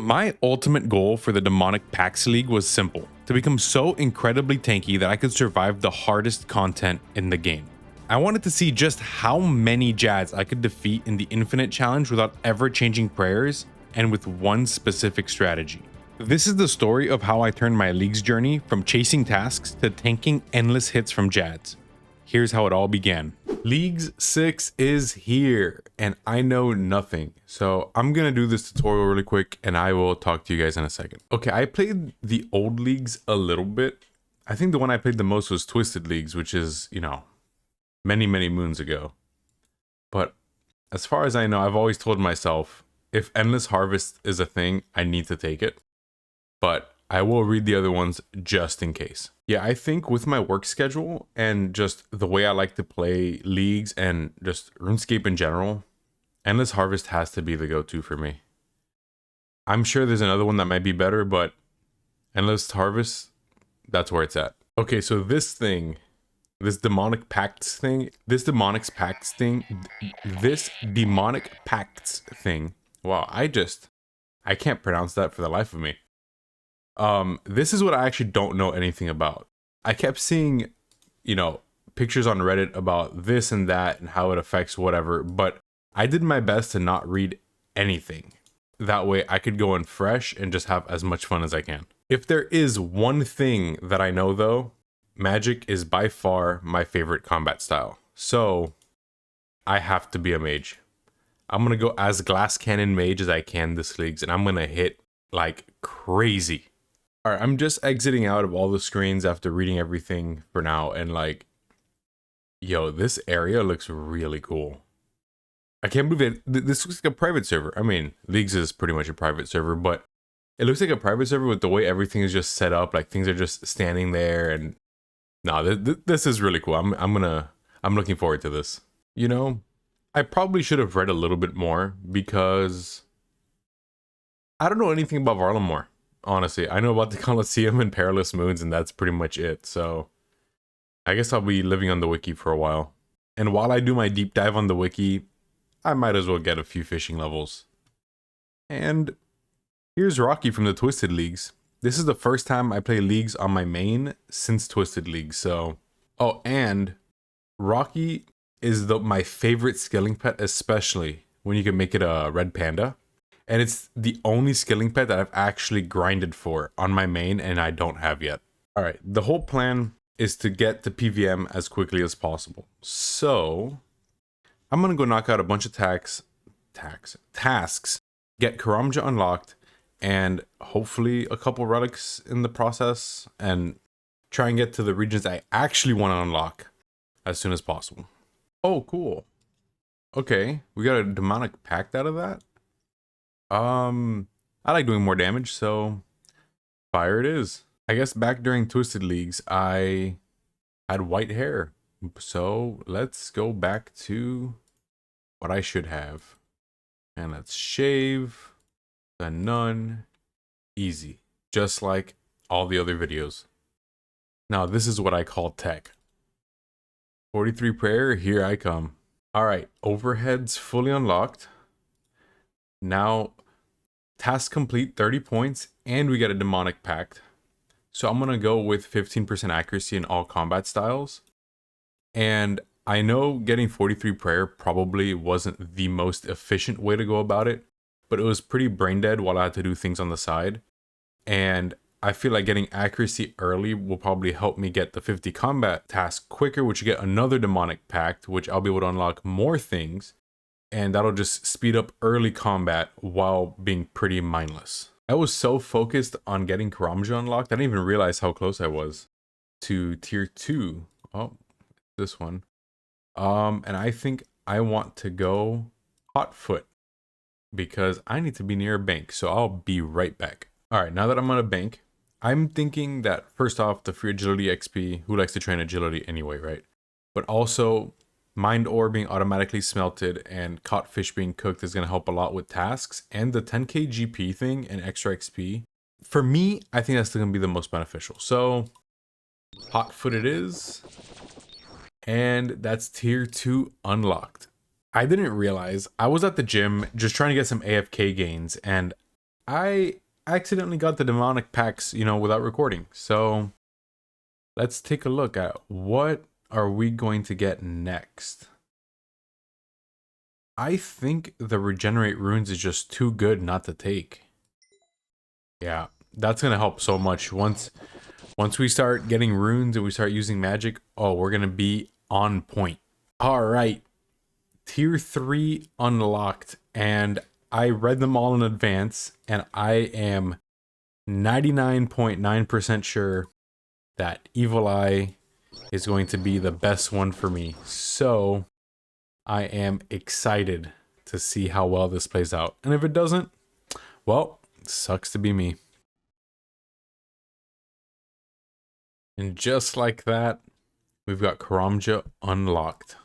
My ultimate goal for the Demonic Pacts League was simple: to become so incredibly tanky that I could survive the hardest content in the game. I wanted to see just how many Jads I could defeat in the Infinite Challenge without ever changing prayers and with one specific strategy. This is the story of how I turned my league's journey from chasing tasks to tanking endless hits from Jads. Here's how it all began. Leagues 6 is here, and I know nothing. So I'm gonna do this tutorial really quick and I will talk to you guys in a second. Okay, I played the old leagues a little bit. I think the one I played the most was Twisted Leagues, which is, you know, many moons ago. But as far as I know, I've always told myself, if Endless Harvest is a thing, I need to take it. But I will read the other ones just in case. Yeah, I think with my work schedule and just the way I like to play leagues and just RuneScape in general, Endless Harvest has to be the go-to for me. I'm sure there's another one that might be better, but Endless Harvest, that's where it's at. Okay, so this Demonic Pacts thing, wow, I can't pronounce that for the life of me. This is what I actually don't know anything about. I kept seeing, you know, pictures on Reddit about this and that and how it affects whatever, but I did my best to not read anything. That way I could go in fresh and just have as much fun as I can. If there is one thing that I know though, magic is by far my favorite combat style. So I have to be a mage. I'm gonna go as glass cannon mage as I can this leagues, and I'm gonna hit like crazy. All right, I'm just exiting out of all the screens after reading everything for now, and like, yo, this area looks really cool. I can't believe it. This looks like a private server. I mean, Leagues is pretty much a private server, but it looks like a private server with the way everything is just set up. Like things are just standing there, and no, this is really cool. I'm looking forward to this. You know, I probably should have read a little bit more because I don't know anything about Varlamore. Honestly, I know about the Colosseum and Perilous Moons, and that's pretty much it. So I guess I'll be living on the wiki for a while. And while I do my deep dive on the wiki, I might as well get a few fishing levels. And here's Rocky from the Twisted Leagues. This is the first time I play Leagues on my main since Twisted League. So, oh, and Rocky is my favorite skilling pet, especially when you can make it a red panda. And it's the only skilling pet that I've actually grinded for on my main and I don't have yet. All right, the whole plan is to get to PvM as quickly as possible. So I'm gonna go knock out a bunch of tasks, get Karamja unlocked, and hopefully a couple relics in the process, and try and get to the regions I actually want to unlock as soon as possible. Oh, cool. Okay, we got a Demonic Pact out of that. I like doing more damage, so fire it is. I guess back during Twisted Leagues, I had white hair. So let's go back to what I should have. And let's shave the none. Easy. Just like all the other videos. Now this is what I call tech. 43 prayer, here I come. All right, overheads fully unlocked. Now, task complete, 30 points, and we get a Demonic Pact. So I'm gonna go with 15% accuracy in all combat styles. And I know getting 43 prayer probably wasn't the most efficient way to go about it, but it was pretty brain dead while I had to do things on the side. And I feel like getting accuracy early will probably help me get the 50 combat task quicker, which you get another Demonic Pact, which I'll be able to unlock more things. And that'll just speed up early combat while being pretty mindless. I was so focused on getting Karamja unlocked, I didn't even realize how close I was to tier 2. Oh, this one. And I think I want to go hot foot because I need to be near a bank. So I'll be right back. All right, now that I'm on a bank, I'm thinking that first off, the free agility XP, who likes to train agility anyway, right? But also, Mind Ore being automatically smelted and caught fish being cooked is going to help a lot with tasks. And the 10k GP thing and extra XP. For me, I think that's going to be the most beneficial. So, hot foot it is. And that's tier 2 unlocked. I didn't realize I was at the gym just trying to get some AFK gains, and I accidentally got the demonic packs, you know, without recording. So let's take a look at what are we going to get next. I think the regenerate runes is just too good not to take. Yeah, that's gonna help so much. Once we start getting runes and we start using magic, oh, we're gonna be on point. All right, tier 3 unlocked, and I read them all in advance, and I am 99.9% sure that Evil Eye is going to be the best one for me. So I am excited to see how well this plays out. And if it doesn't, well, sucks to be me. And just like that, we've got Karamja unlocked.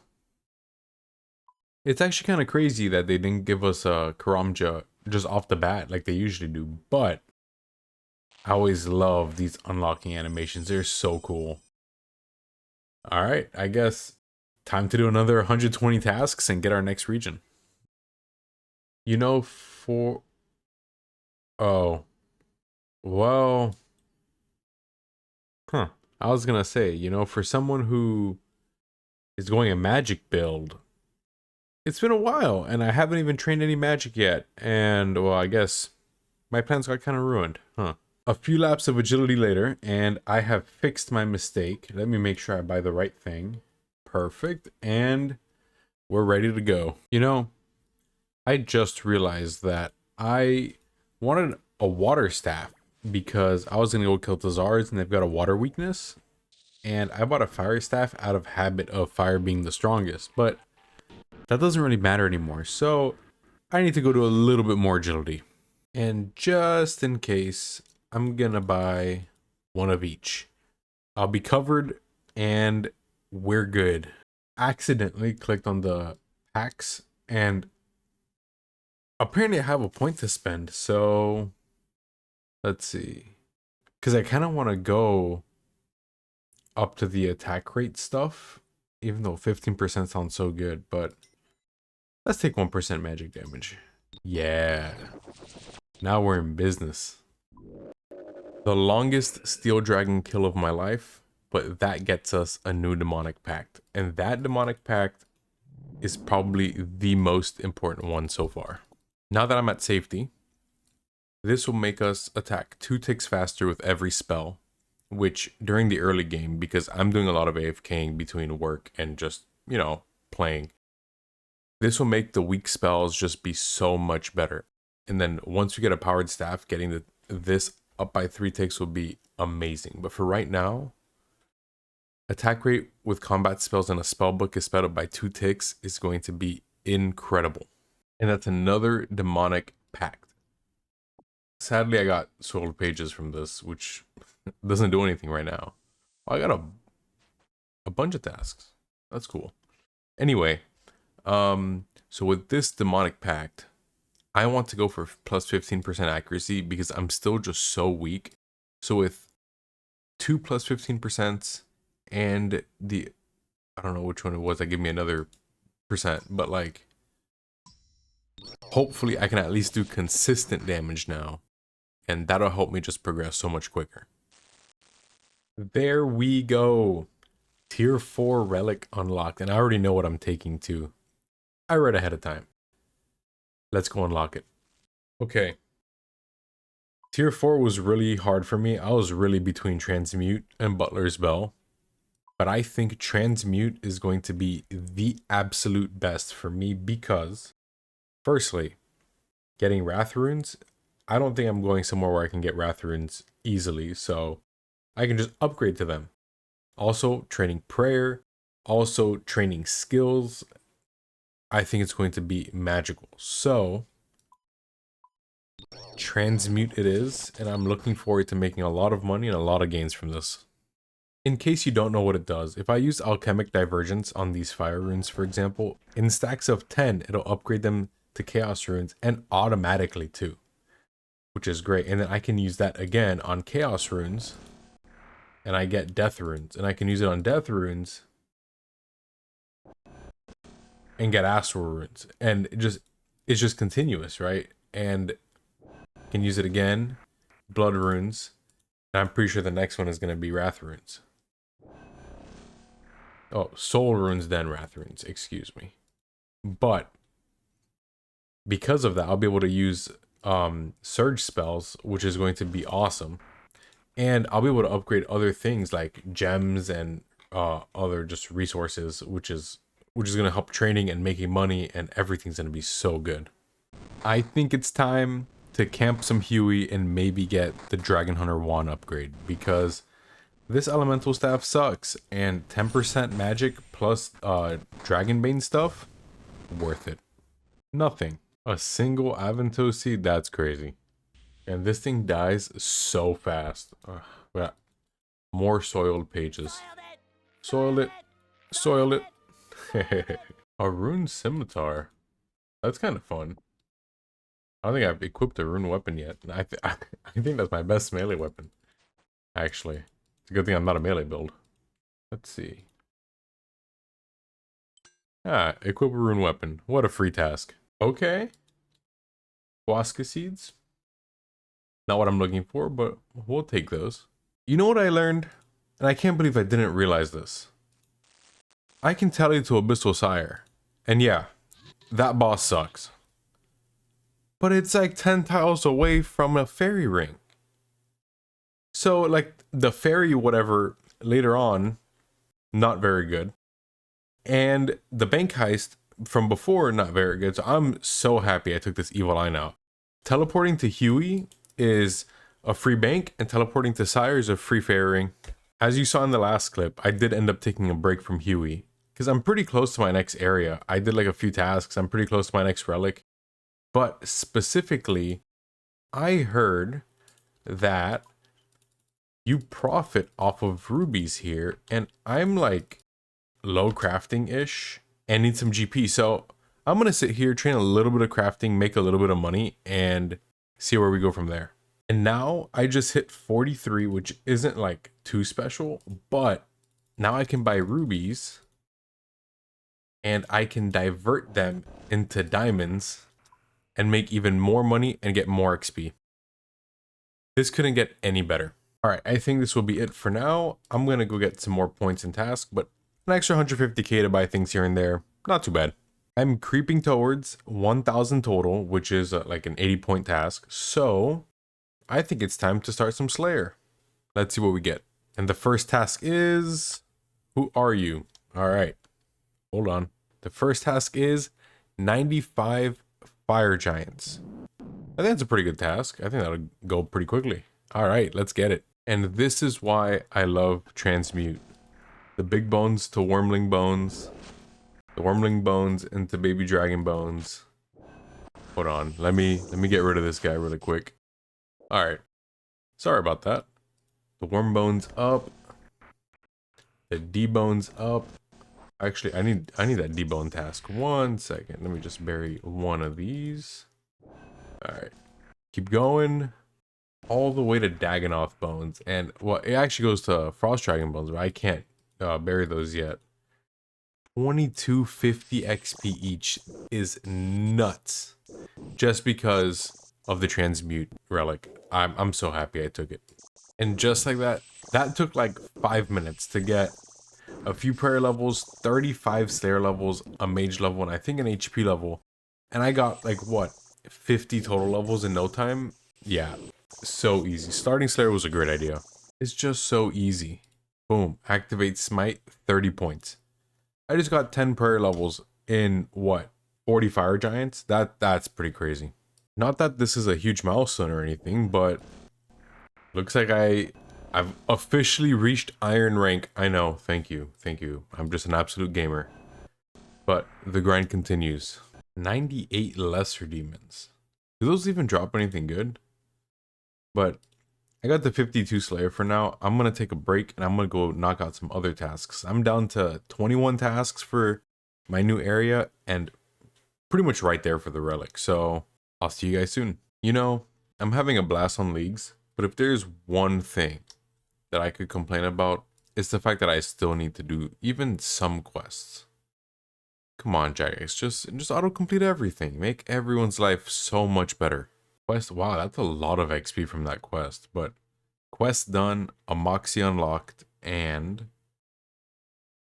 It's actually kind of crazy that they didn't give us a Karamja just off the bat like they usually do, but I always love these unlocking animations. They're so cool. All right, I guess time to do another 120 tasks and get our next region. You know, oh, well, huh. I was gonna say, you know, for someone who is going a magic build, it's been a while and I haven't even trained any magic yet. And, well, I guess my plans got kind of ruined, huh? A few laps of agility later, and I have fixed my mistake. Let me make sure I buy the right thing. Perfect. And we're ready to go. You know, I just realized that I wanted a water staff because I was going to go kill Tazards and they've got a water weakness. And I bought a fire staff out of habit of fire being the strongest, but that doesn't really matter anymore. So I need to go to a little bit more agility. And just in case, I'm going to buy one of each. I'll be covered and we're good. Accidentally clicked on the packs and apparently I have a point to spend. So let's see. Because I kind of want to go up to the attack rate stuff, even though 15% sounds so good, but let's take 1% magic damage. Yeah. Now we're in business. The longest steel dragon kill of my life, but that gets us a new demonic pact. And that demonic pact is probably the most important one so far. Now that I'm at safety, this will make us attack 2 ticks faster with every spell, which during the early game, because I'm doing a lot of AFKing between work and just, you know, playing, this will make the weak spells just be so much better. And then once we get a powered staff, getting this up by 3 ticks will be amazing. But for right now, attack rate with combat spells and a spell book is sped up by 2 ticks is going to be incredible. And that's another demonic pact. Sadly, I got sold pages from this, which doesn't do anything right now. Oh, I got a bunch of tasks. That's cool. Anyway, so with this demonic pact, I want to go for plus 15% accuracy because I'm still just so weak. So with 2 plus 15% and the, I don't know which one it was that gave me another percent, but like, hopefully I can at least do consistent damage now. And that'll help me just progress so much quicker. There we go. Tier 4 Relic unlocked. And I already know what I'm taking too. I read ahead of time. Let's go unlock it. Okay. Tier 4 was really hard for me. I was really between Transmute and Butler's Bell. But I think Transmute is going to be the absolute best for me because, firstly, getting Wrath Runes, I don't think I'm going somewhere where I can get Wrath Runes easily, so I can just upgrade to them. Also, training prayer, also training skills. I think it's going to be magical. So, Transmute it is, and I'm looking forward to making a lot of money and a lot of gains from this. In case you don't know what it does, if I use Alchemic Divergence on these fire runes, for example, in stacks of 10, it'll upgrade them to Chaos runes and automatically too, which is great. And then I can use that again on Chaos runes and I get Death runes, and I can use it on Death runes and get Astral runes, and it's just continuous, right? And Can use it again. Blood runes. And I'm pretty sure the next one is going to be wrath runes. Oh, soul runes, then wrath runes. Excuse me. But because of that, I'll be able to use surge spells, which is going to be awesome. And I'll be able to upgrade other things like gems and other just resources, which is going to help training and making money, and everything's going to be so good. I think it's time to camp some Huey and maybe get the Dragon Hunter wand upgrade, because this elemental staff sucks, and 10% magic plus Dragonbane stuff, worth it. Nothing. A single Avanto seed, that's crazy. And this thing dies so fast. We got more soiled pages. Soil it. Soil it. A rune scimitar. That's kind of fun. I don't think I've equipped a rune weapon yet. I think that's my best melee weapon. Actually. It's a good thing I'm not a melee build. Let's see. Equip a rune weapon. What a free task. Okay. Huasca seeds. Not what I'm looking for, but we'll take those. You know what I learned? And I can't believe I didn't realize this. I can tally to Abyssal Sire. And yeah, that boss sucks. But it's like 10 tiles away from a fairy ring. So like the fairy whatever later on, not very good. And the bank heist from before, not very good. So I'm so happy I took this evil line out. Teleporting to Huey is a free bank, and teleporting to Sire is a free fairy ring. As you saw in the last clip, I did end up taking a break from Huey because I'm pretty close to my next area. I did like a few tasks. I'm pretty close to my next relic. But specifically, I heard that you profit off of rubies here, and I'm like low crafting-ish and need some GP. So I'm gonna sit here, train a little bit of crafting, make a little bit of money, and see where we go from there. And now I just hit 43, which isn't like too special, but now I can buy rubies and I can divert them into diamonds and make even more money and get more XP. This couldn't get any better. All right, I think this will be it for now. I'm gonna go get some more points in task, but an extra 150k to buy things here and there, not too bad. I'm creeping towards 1000 total, which is like an 80-point task. So I think it's time to start some Slayer. Let's see what we get. And the first task is, who are you? All right, hold on. The first task is 95 fire giants. I think that's a pretty good task. I think that'll go pretty quickly. All right, let's get it. And this is why I love transmute. The big bones to wormling bones. The wormling bones into baby dragon bones. Hold on, let me get rid of this guy really quick. All right, sorry about that. The worm bones up. The D bones up. Actually, I need that D bone task. 1 second. Let me just bury one of these. All right, keep going all the way to Dagonoth bones, and well, it actually goes to frost dragon bones, but I can't bury those yet. 2250 XP each is nuts, just because of the transmute relic. I'm so happy I took it. And just like that, that took like 5 minutes to get a few prayer levels, 35 slayer levels, a mage level, and I think an HP level. And I got like what, 50 total levels in no time? Yeah, so easy. Starting slayer was a great idea. It's just so easy. Boom, activate smite, 30 points. I just got 10 prayer levels in what, 40 fire giants? That's pretty crazy. Not that this is a huge milestone or anything, but looks like I've officially reached iron rank. I know, thank you. I'm just an absolute gamer. But the grind continues. 98 lesser demons. Do those even drop anything good? But I got the 52 Slayer for now. I'm going to take a break and I'm going to go knock out some other tasks. I'm down to 21 tasks for my new area and pretty much right there for the relic. So I'll see you guys soon. You know, I'm having a blast on leagues, but if there's one thing that I could complain about, it's the fact that I still need to do even some quests. Come on, Jads, just auto-complete everything. Make everyone's life so much better. Quest, wow, that's a lot of XP from that quest. But quest done, a Moxie unlocked, and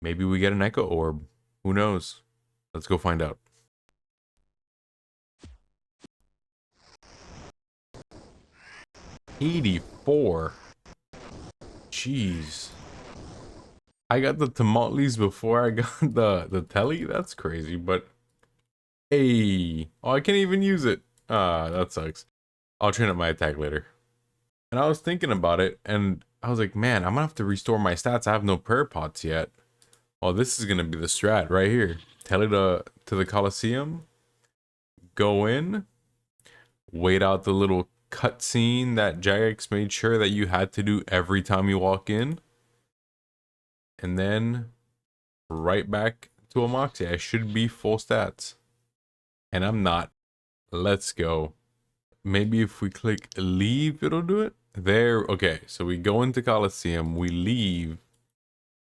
maybe we get an Echo Orb. Who knows? Let's go find out. $84. Jeez. I got the Tamales before I got the telly? That's crazy, but hey. Oh, I can't even use it. Ah, that sucks. I'll train up my attack later. And I was thinking about it, and I was like, man, I'm gonna have to restore my stats. I have no prayer pots yet. Oh, this is gonna be the strat right here. Tell it to the Coliseum. Go in. Wait out the little cutscene that Jagex made sure that you had to do every time you walk in. And then right back to a Moxie. I should be full stats. And I'm not. Let's go. Maybe if we click leave, it'll do it. There. Okay, so we go into Coliseum, we leave,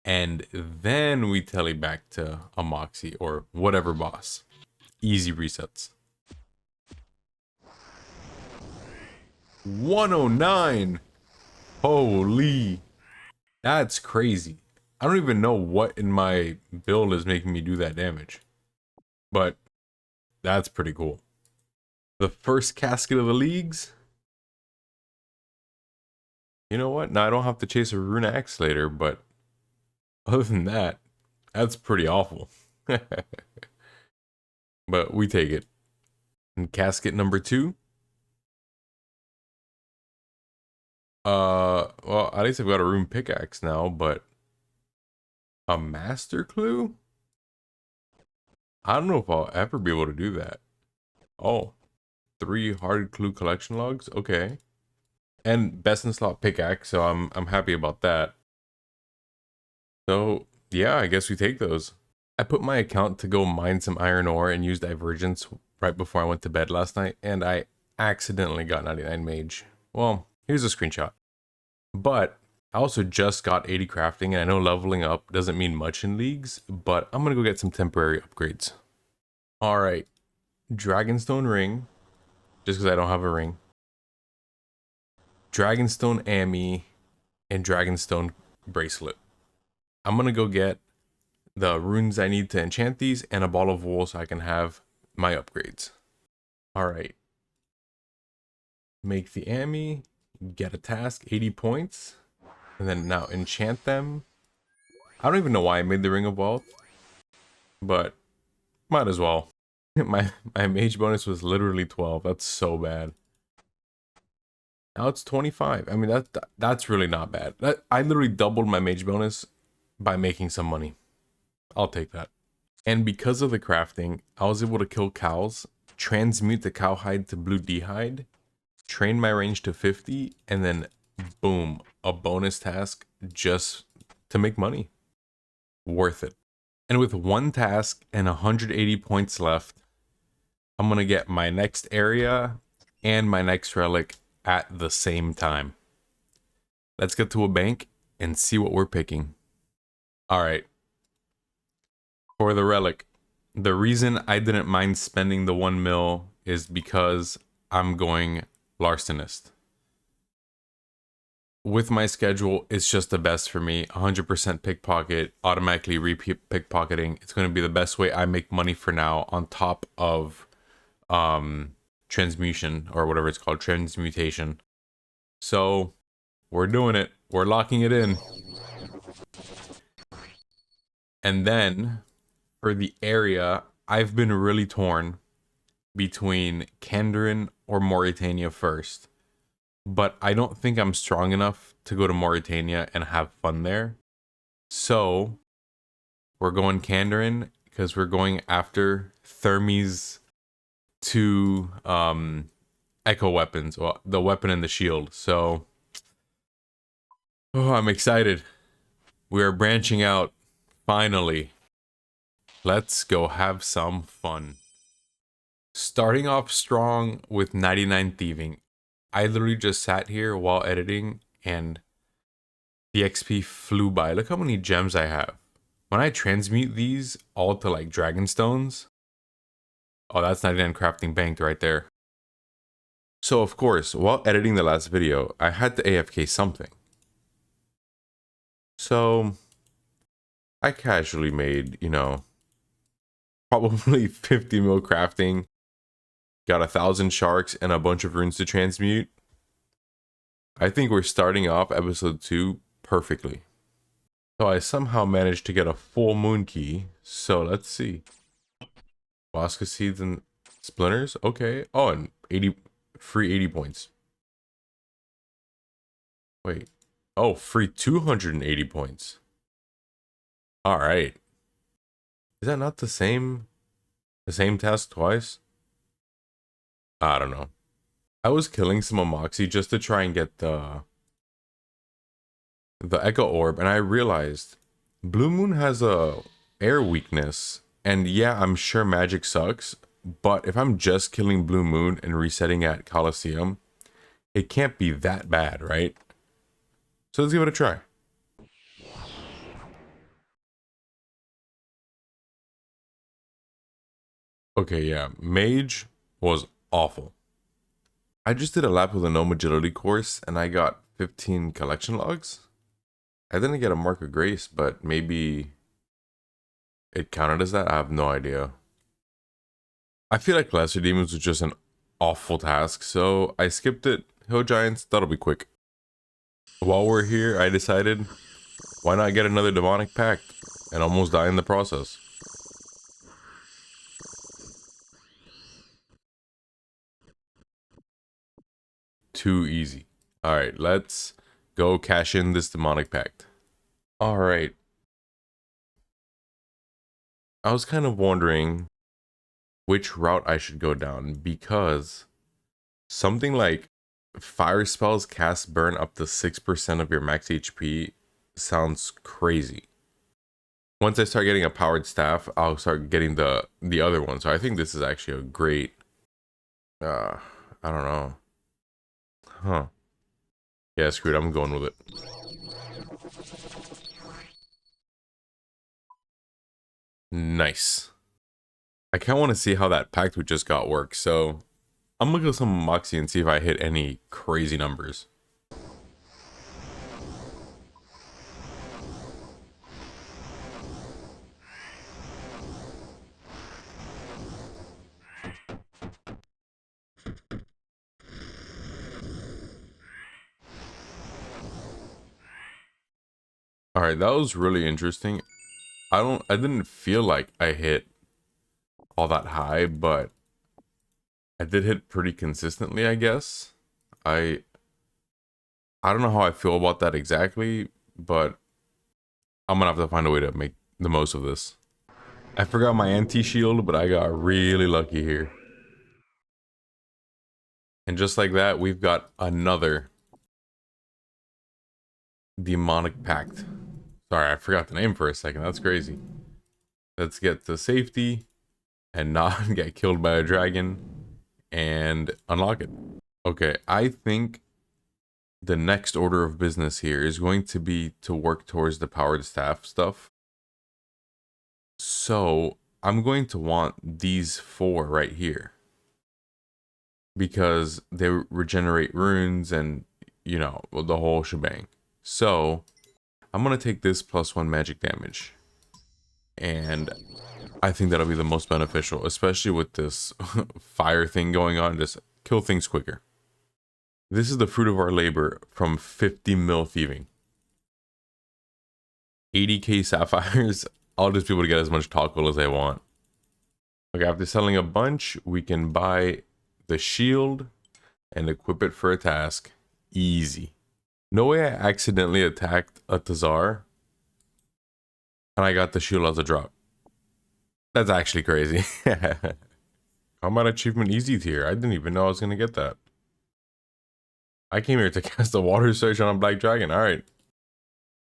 and then we tele back to a Moxie or whatever boss. Easy resets. 109. Holy. That's crazy. I don't even know what in my build is making me do that damage. But that's pretty cool. The first casket of the leagues. You know what? Now I don't have to chase a Rune Axe later, but other than that, that's pretty awful. But we take it. And casket number 2. Well, at least I've got a Rune Pickaxe now, but a Master Clue? I don't know if I'll ever be able to do that. Oh, 3 Hard Clue collection logs? Okay. And best in slot pickaxe, so I'm happy about that. So yeah, I guess we take those. I put my account to go mine some iron ore and use Divergence right before I went to bed last night, and I accidentally got 99 mage. Well, here's a screenshot. But I also just got 80 crafting, and I know leveling up doesn't mean much in leagues, but I'm gonna go get some temporary upgrades. Alright, Dragonstone ring, just because I don't have a ring. Dragonstone Ami, and Dragonstone bracelet. I'm gonna go get the runes I need to enchant these and a ball of wool so I can have my upgrades. Alright. Make the Ami, get a task, 80 points, and then now enchant them. I don't even know why I made the Ring of Wealth, but might as well. my mage bonus was literally 12. That's so bad. Now it's 25. I mean, that's really not bad. I literally doubled my mage bonus by making some money. I'll take that. And because of the crafting, I was able to kill cows, transmute the cowhide to blue d'hide, train my range to 50, and then boom, a bonus task just to make money. Worth it. And with one task and 180 points left, I'm gonna get my next area and my next relic at the same time. Let's get to a bank and see what we're picking. Alright. For the relic, the reason I didn't mind spending the 1 mil is because I'm going Larcenist. With my schedule, it's just the best for me. 100% pickpocket, automatically repeat pickpocketing. It's going to be the best way I make money for now, on top of transmutation, or whatever it's called, transmutation. So we're doing it. We're locking it in. And then for the area, I've been really torn between Kandarin or Mauritania first. But I don't think I'm strong enough to go to Mauritania and have fun there. So we're going Kandarin because we're going after Thermy's 2 echo weapons, well, the weapon and the shield. So I'm excited. We are branching out finally. Let's go have some fun. Starting off strong with 99 thieving. I literally just sat here while editing and the XP flew by. Look how many gems I have. When I transmute these all to like dragon stones, oh, that's 99 crafting banked right there. So of course, while editing the last video, I had to AFK something. So I casually made, you know, probably 50 mil crafting, got 1,000 sharks and a bunch of runes to transmute. I think we're starting off episode 2 perfectly. So I somehow managed to get a full moon key. So let's see. Bosca seeds and splinters. Okay. Oh, and 80 free 80 points. Wait. Oh, free 280 points. All right. Is that not the same task twice? I don't know. I was killing some Amoxie just to try and get the Echo Orb, and I realized Blue Moon has a air weakness, and yeah, I'm sure magic sucks, but if I'm just killing Blue Moon and resetting at Coliseum, it can't be that bad, right? So let's give it a try. Okay, yeah, Mage was awful. I just did a lap with a gnome agility course, and I got 15 collection logs. I didn't get a Mark of Grace, but maybe it counted as that? I have no idea. I feel like Lesser Demons was just an awful task, so I skipped it. Hill Giants, that'll be quick. While we're here, I decided, why not get another Demonic Pact and almost die in the process? Too easy. Alright, let's go cash in this Demonic Pact. Alright. I was kind of wondering which route I should go down, because something like fire spells cast burn up to 6% of your max HP sounds crazy. Once I start getting a powered staff, I'll start getting the other one. So I think this is actually a great, I don't know. Huh. Yeah, screw it, I'm going with it. Nice. I kind of want to see how that pact we just got works, so I'm gonna go some Moxie and see if I hit any crazy numbers. Alright, that was really interesting. I didn't feel like I hit all that high, but I did hit pretty consistently, I guess. I don't know how I feel about that exactly, but I'm gonna have to find a way to make the most of this. I forgot my anti-shield, but I got really lucky here. And just like that, we've got another Demonic Pact. Sorry, I forgot the name for a second. That's crazy. Let's get to safety and not get killed by a dragon and unlock it. Okay, I think the next order of business here is going to be to work towards the powered staff stuff. So I'm going to want these 4 right here, because they regenerate runes and, you know, the whole shebang. So I'm going to take this +1 magic damage, and I think that'll be the most beneficial, especially with this fire thing going on. Just kill things quicker. This is the fruit of our labor from 50 mil thieving. 80k sapphires. I'll just be able to get as much toggle as I want. Okay, after selling a bunch, we can buy the shield and equip it for a task. Easy. No way I accidentally attacked a Tazar and I got the shield as a drop. That's actually crazy. Combat achievement easy tier. I didn't even know I was gonna get that. I came here to cast a water surge on a black dragon. Alright.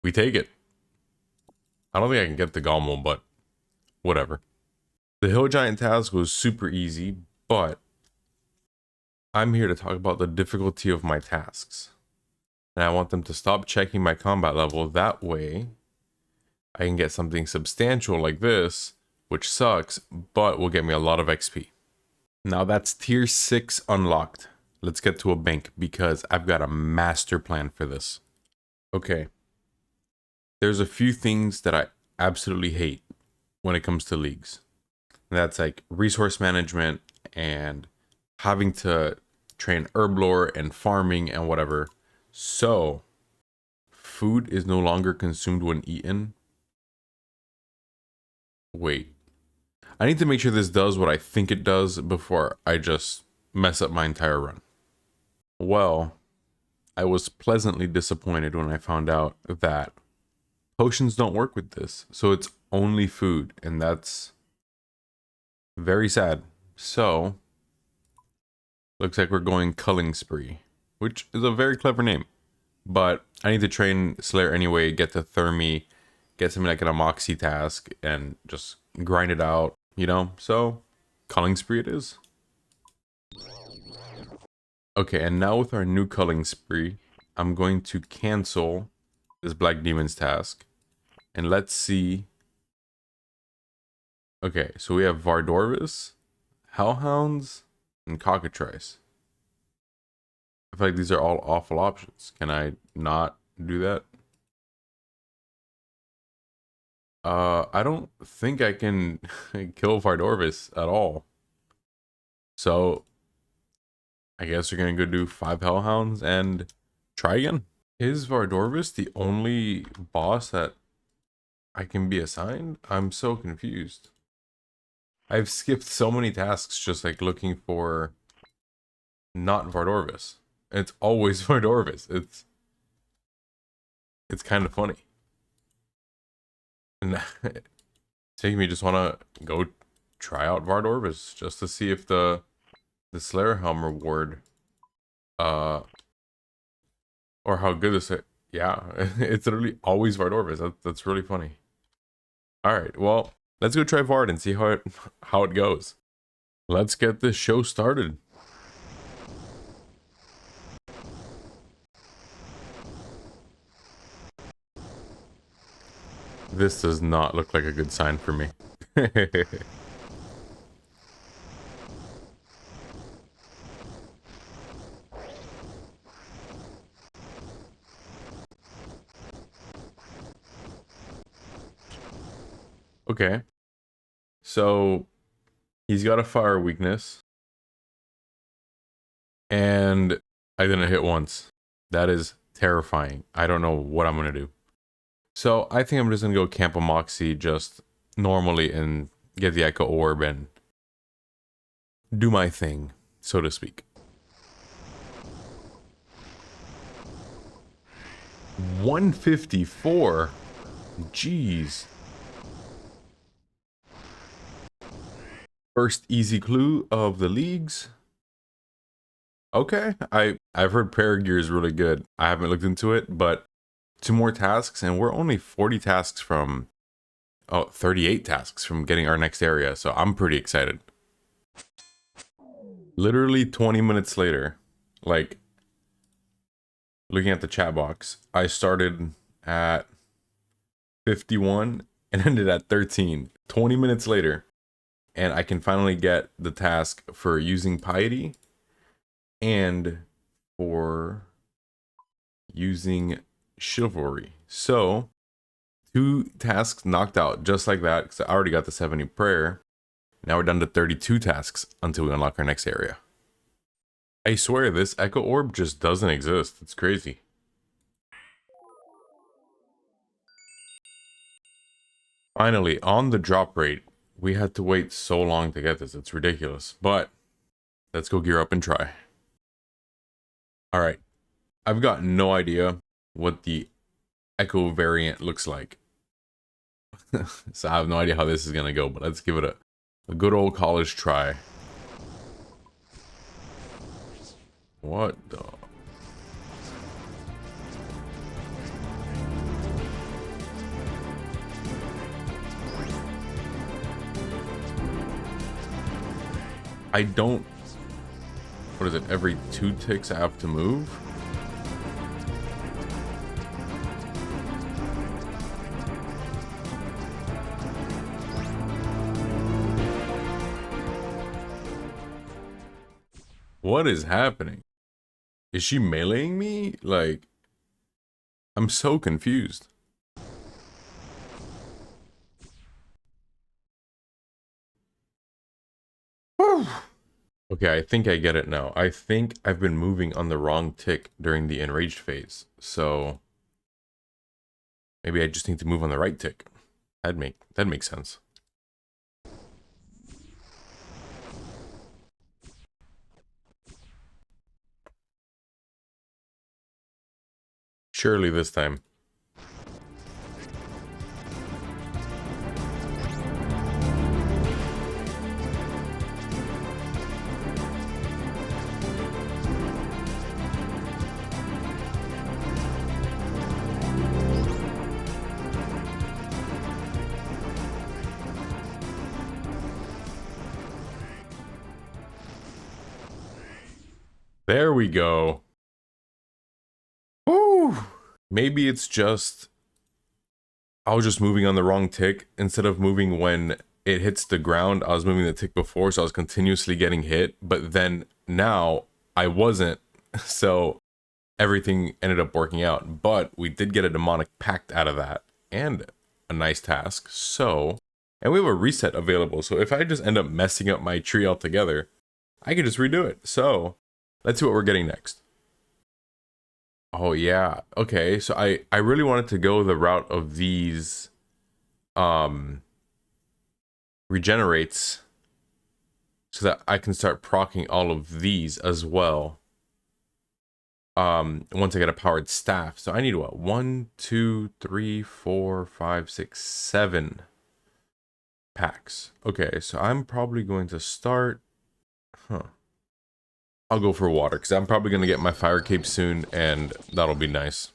We take it. I don't think I can get the Gommel, but whatever. The Hill Giant task was super easy, but I'm here to talk about the difficulty of my tasks. And I want them to stop checking my combat level. That way, I can get something substantial like this, which sucks, but will get me a lot of XP. Now that's tier 6 unlocked. let's get to a bank because I've got a master plan for this. Okay. There's a few things that I absolutely hate when it comes to leagues. That's like resource management and having to train herb lore and farming and whatever. So, food is no longer consumed when eaten. Wait. I need to make sure this does what I think it does before I just mess up my entire run. Well, I was pleasantly disappointed when I found out that potions don't work with this. So it's only food, and that's very sad. So, looks like we're going Culling Spree, which is a very clever name. But I need to train Slayer anyway, get to Thermi, get something like an Amoxie task, and just grind it out, you know? So, Culling Spree it is. Okay, and now with our new Culling Spree, I'm going to cancel this Black Demon's task. And let's see. Okay, so we have Vardorvis, Hellhounds, and Cockatrice. I feel like these are all awful options. Can I not do that? I don't think I can kill Vardorvis at all. So, I guess we're gonna go do 5 Hellhounds and try again. Is Vardorvis the only boss that I can be assigned? I'm so confused. I've skipped so many tasks just like looking for not Vardorvis. It's always Vardorvis. It's kind of funny. And it's making me just want to go try out Vardorvis just to see if the Slayer Helm reward or how good this is. Yeah, it's literally always Vardorvis. That's really funny. Alright, well, let's go try Vard and see how it goes. Let's get this show started. This does not look like a good sign for me. Okay. So, he's got a fire weakness. And I didn't hit once. That is terrifying. I don't know what I'm going to do. So, I think I'm just going to go camp a Moxie just normally and get the Echo Orb and do my thing, so to speak. 154? Jeez. First easy clue of the leagues. Okay, I've heard Prayer Gear is really good. I haven't looked into it, but 2 more tasks, and we're only 40 tasks from... Oh, 38 tasks from getting our next area, so I'm pretty excited. Literally 20 minutes later, like, looking at the chat box, I started at 51 and ended at 13. 20 minutes later, and I can finally get the task for using Piety and for using Chivalry. So, 2 tasks knocked out just like that, because I already got the 70 prayer. Now we're down to 32 tasks until we unlock our next area. I swear, this Echo Orb just doesn't exist. It's crazy. Finally, on the drop rate, we had to wait so long to get this. It's ridiculous. But, let's go gear up and try. Alright. I've got no idea what the Echo variant looks like. So I have no idea how this is going to go, but let's give it a good old college try. What the... I don't... What is it? Every 2 ticks I have to move? What is happening? Is she meleeing me? Like, I'm so confused. Whew. Okay, I think I get it now. I think I've been moving on the wrong tick during the enraged phase. So maybe I just need to move on the right tick. That makes sense. Surely this time. There we go. Woo! Maybe it's just I was just moving on the wrong tick. Instead of moving when it hits the ground, I was moving the tick before, so I was continuously getting hit. But then now I wasn't, so everything ended up working out. But we did get a Demonic Pact out of that, and a nice task. So, and we have a reset available. So if I just end up messing up my tree altogether, I can just redo it. So let's see what we're getting next. Oh yeah. Okay, so I really wanted to go the route of these regenerates so that I can start proccing all of these as well. Once I get a powered staff. So I need what? 1, 2, 3, 4, 5, 6, 7 packs. Okay, so I'm probably going to start. I'll go for water because I'm probably gonna get my fire cape soon, and that'll be nice.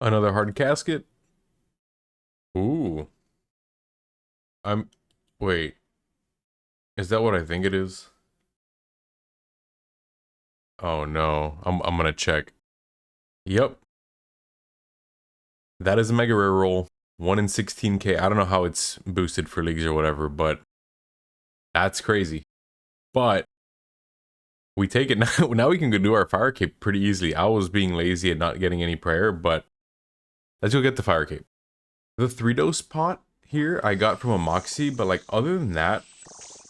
Another hard casket. Ooh. Wait. Is that what I think it is? Oh no. I'm gonna check. Yep. That is a mega rare roll. 1 in 16k. I don't know how it's boosted for leagues or whatever, but that's crazy. But we take it now. Now we can go do our fire cape pretty easily. I was being lazy and not getting any prayer, but let's go get the fire cape. The 3-dose pot here I got from a Moxie, but like other than that,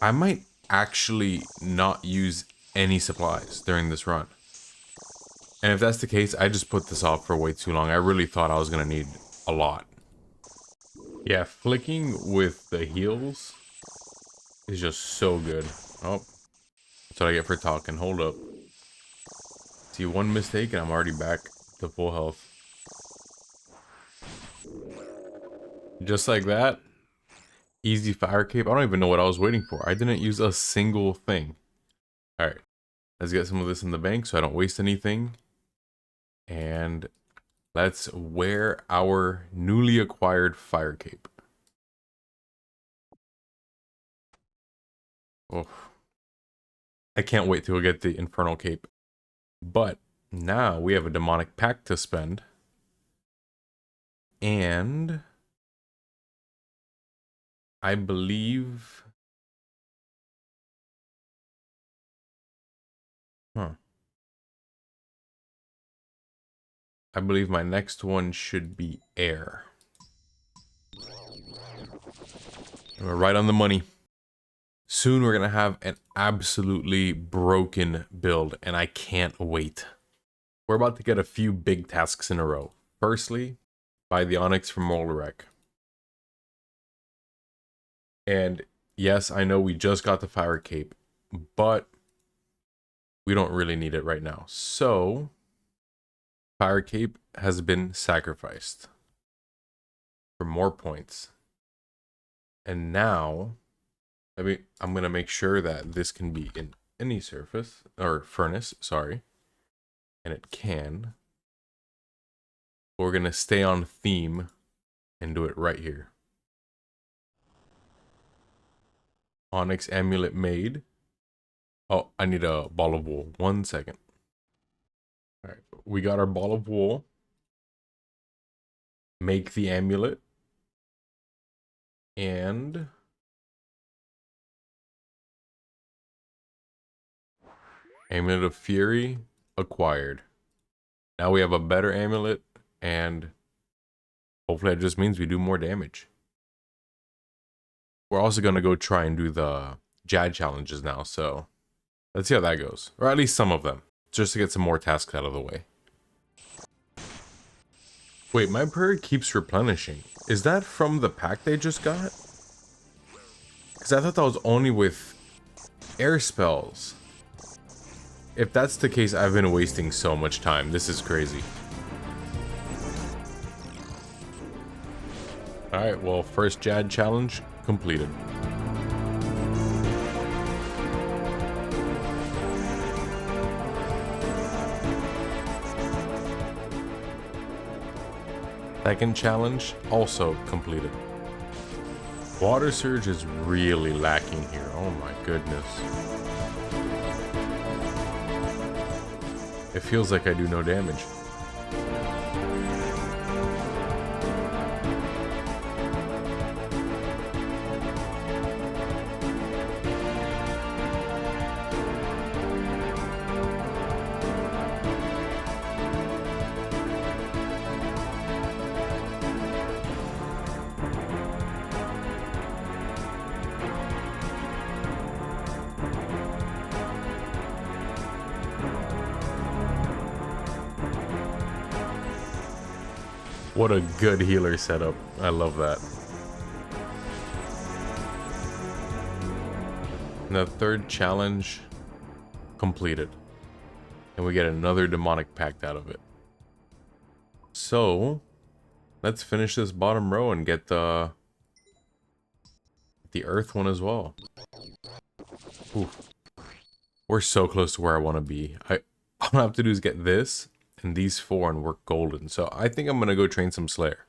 I might actually not use any supplies during this run. And if that's the case, I just put this off for way too long. I really thought I was gonna need a lot. Yeah, flicking with the heals is just so good. Oh, that's what I get for talking. Hold up. See, one mistake and I'm already back to full health. Just like that. Easy fire cape. I don't even know what I was waiting for. I didn't use a single thing. Alright. Let's get some of this in the bank so I don't waste anything. And let's wear our newly acquired fire cape. Oh, I can't wait till we get the infernal cape. But now we have a demonic pact to spend. And I believe... I believe my next one should be air. And we're right on the money. Soon we're going to have an absolutely broken build, and I can't wait. We're about to get a few big tasks in a row. Firstly, buy the Onyx from Molrek. And yes, I know we just got the fire cape, but we don't really need it right now. So, fire cape has been sacrificed for more points. And now, I'm going to make sure that this can be in any surface, or furnace, sorry. And it can. We're going to stay on theme and do it right here. Onyx amulet made. Oh, I need a ball of wool. 1 second. All right, we got our ball of wool. Make the amulet. And amulet of fury. acquired. Now we have a better amulet, and hopefully that just means we do more damage. We're also going to go try and do the Jad challenges now, so let's see how that goes. Or at least some of them, just to get some more tasks out of the way. Wait, my prayer keeps replenishing. Is that from the pack they just got? Because I thought that was only with air spells. If that's the case, I've been wasting so much time. This is crazy. Alright, well, first Jad challenge completed. Second challenge also completed. Water Surge is really lacking here. Oh my goodness. It feels like I do no damage. What a good healer setup. I love that. And the third challenge completed. And we get another Demonic Pact out of it. So, let's finish this bottom row and get the Earth one as well. Oof. We're so close to where I want to be. All I have to do is get this and these four and work golden. So I think I'm gonna go train some Slayer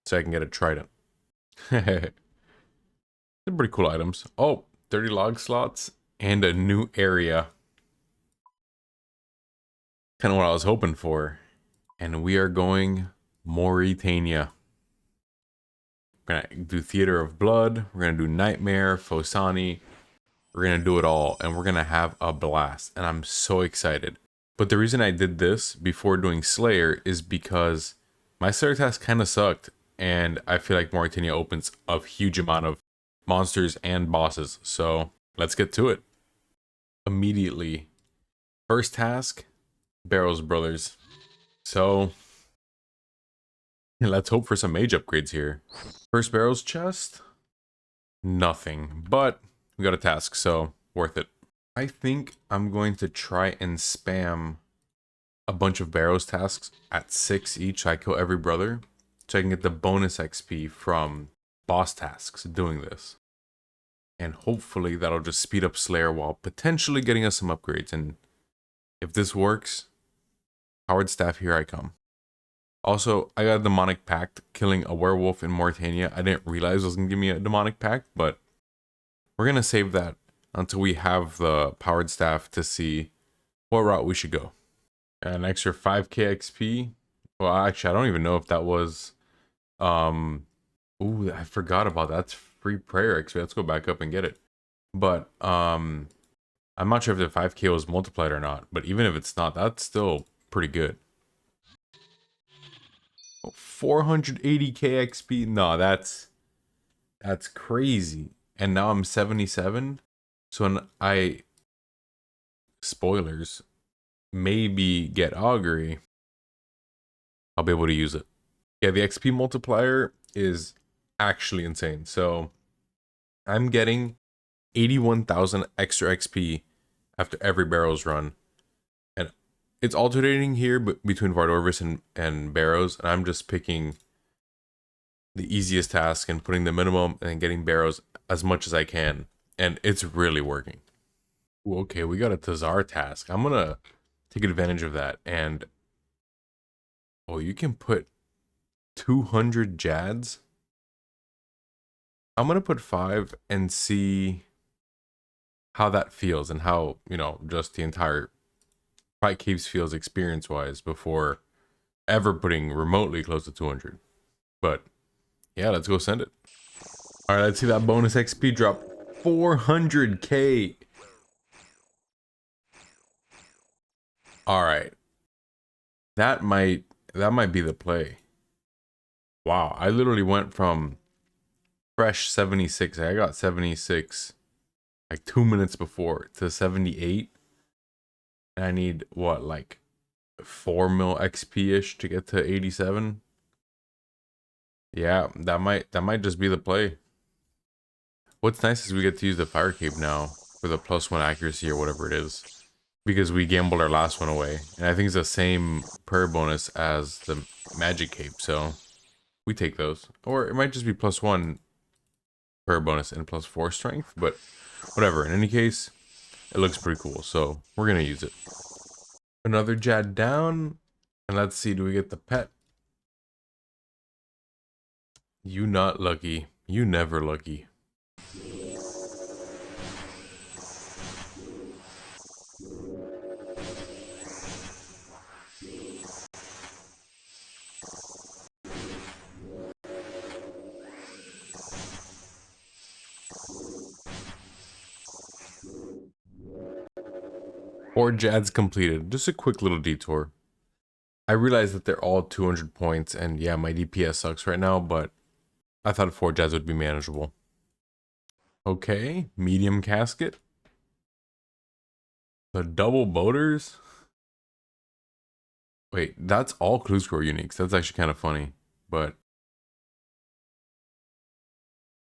so I can get a Trident. They're pretty cool items. Oh, 30 log slots and a new area. Kind of what I was hoping for. And we are going Mauritania. We're gonna do Theater of Blood. We're gonna do Nightmare, Fosani. We're gonna do it all, and we're gonna have a blast. And I'm so excited. But the reason I did this before doing Slayer is because my Slayer task kind of sucked, and I feel like Mauritania opens a huge amount of monsters and bosses. So let's get to it. Immediately, first task, Barrows Brothers. So let's hope for some mage upgrades here. First Barrows chest, nothing, but we got a task, so worth it. I think I'm going to try and spam a bunch of Barrows tasks at 6 each. So I kill every brother so I can get the bonus XP from boss tasks doing this. And hopefully that'll just speed up Slayer while potentially getting us some upgrades. And if this works, Powered Staff, here I come. Also, I got a Demonic Pact killing a werewolf in Mauritania. I didn't realize it was going to give me a Demonic Pact, but we're going to save that until we have the Powered Staff to see what route we should go. An extra 5k XP. Well, actually, I don't even know if that was... Ooh, I forgot about that. That's free prayer XP. Let's go back up and get it. But, I'm not sure if the 5k was multiplied or not. But even if it's not, that's still pretty good. 480k XP? No, that's crazy. And now I'm 77. So when I, spoilers, maybe get Augury, I'll be able to use it. Yeah, the XP multiplier is actually insane. So I'm getting 81,000 extra XP after every Barrows run. And it's alternating here between Vardorvis and Barrows. And I'm just picking the easiest task and putting the minimum and getting Barrows as much as I can. And it's really working. Ooh, okay, we got a Tazar task. I'm gonna take advantage of that. And oh, you can put 200 Jads. I'm gonna put 5 and see how that feels and how, you know, just the entire Fight Caves feels experience wise before ever putting remotely close to 200. But yeah, let's go send it. All right, let's see that bonus XP drop. 400k. All right. That might be the play. Wow, I literally went from fresh 76. I got 76 like 2 minutes before to 78. And I need what, like 4 mil XP ish to get to 87. Yeah, that might just be the play. What's nice is we get to use the fire cape now for the +1 accuracy or whatever it is, because we gambled our last one away, and I think it's the same prayer bonus as the magic cape, so we take those. Or it might just be +1 prayer bonus and +4 strength, but whatever. In any case, it looks pretty cool, so we're gonna use it. Another Jad down, and let's see, do we get the pet? You not lucky. You never lucky. Or Jads completed. Just a quick little detour. I realize that they're all 200 points, and yeah, my DPS sucks right now, but I thought 4 Jads would be manageable. Okay, medium casket. The double boaters. Wait, that's all clue score uniques. That's actually kind of funny, but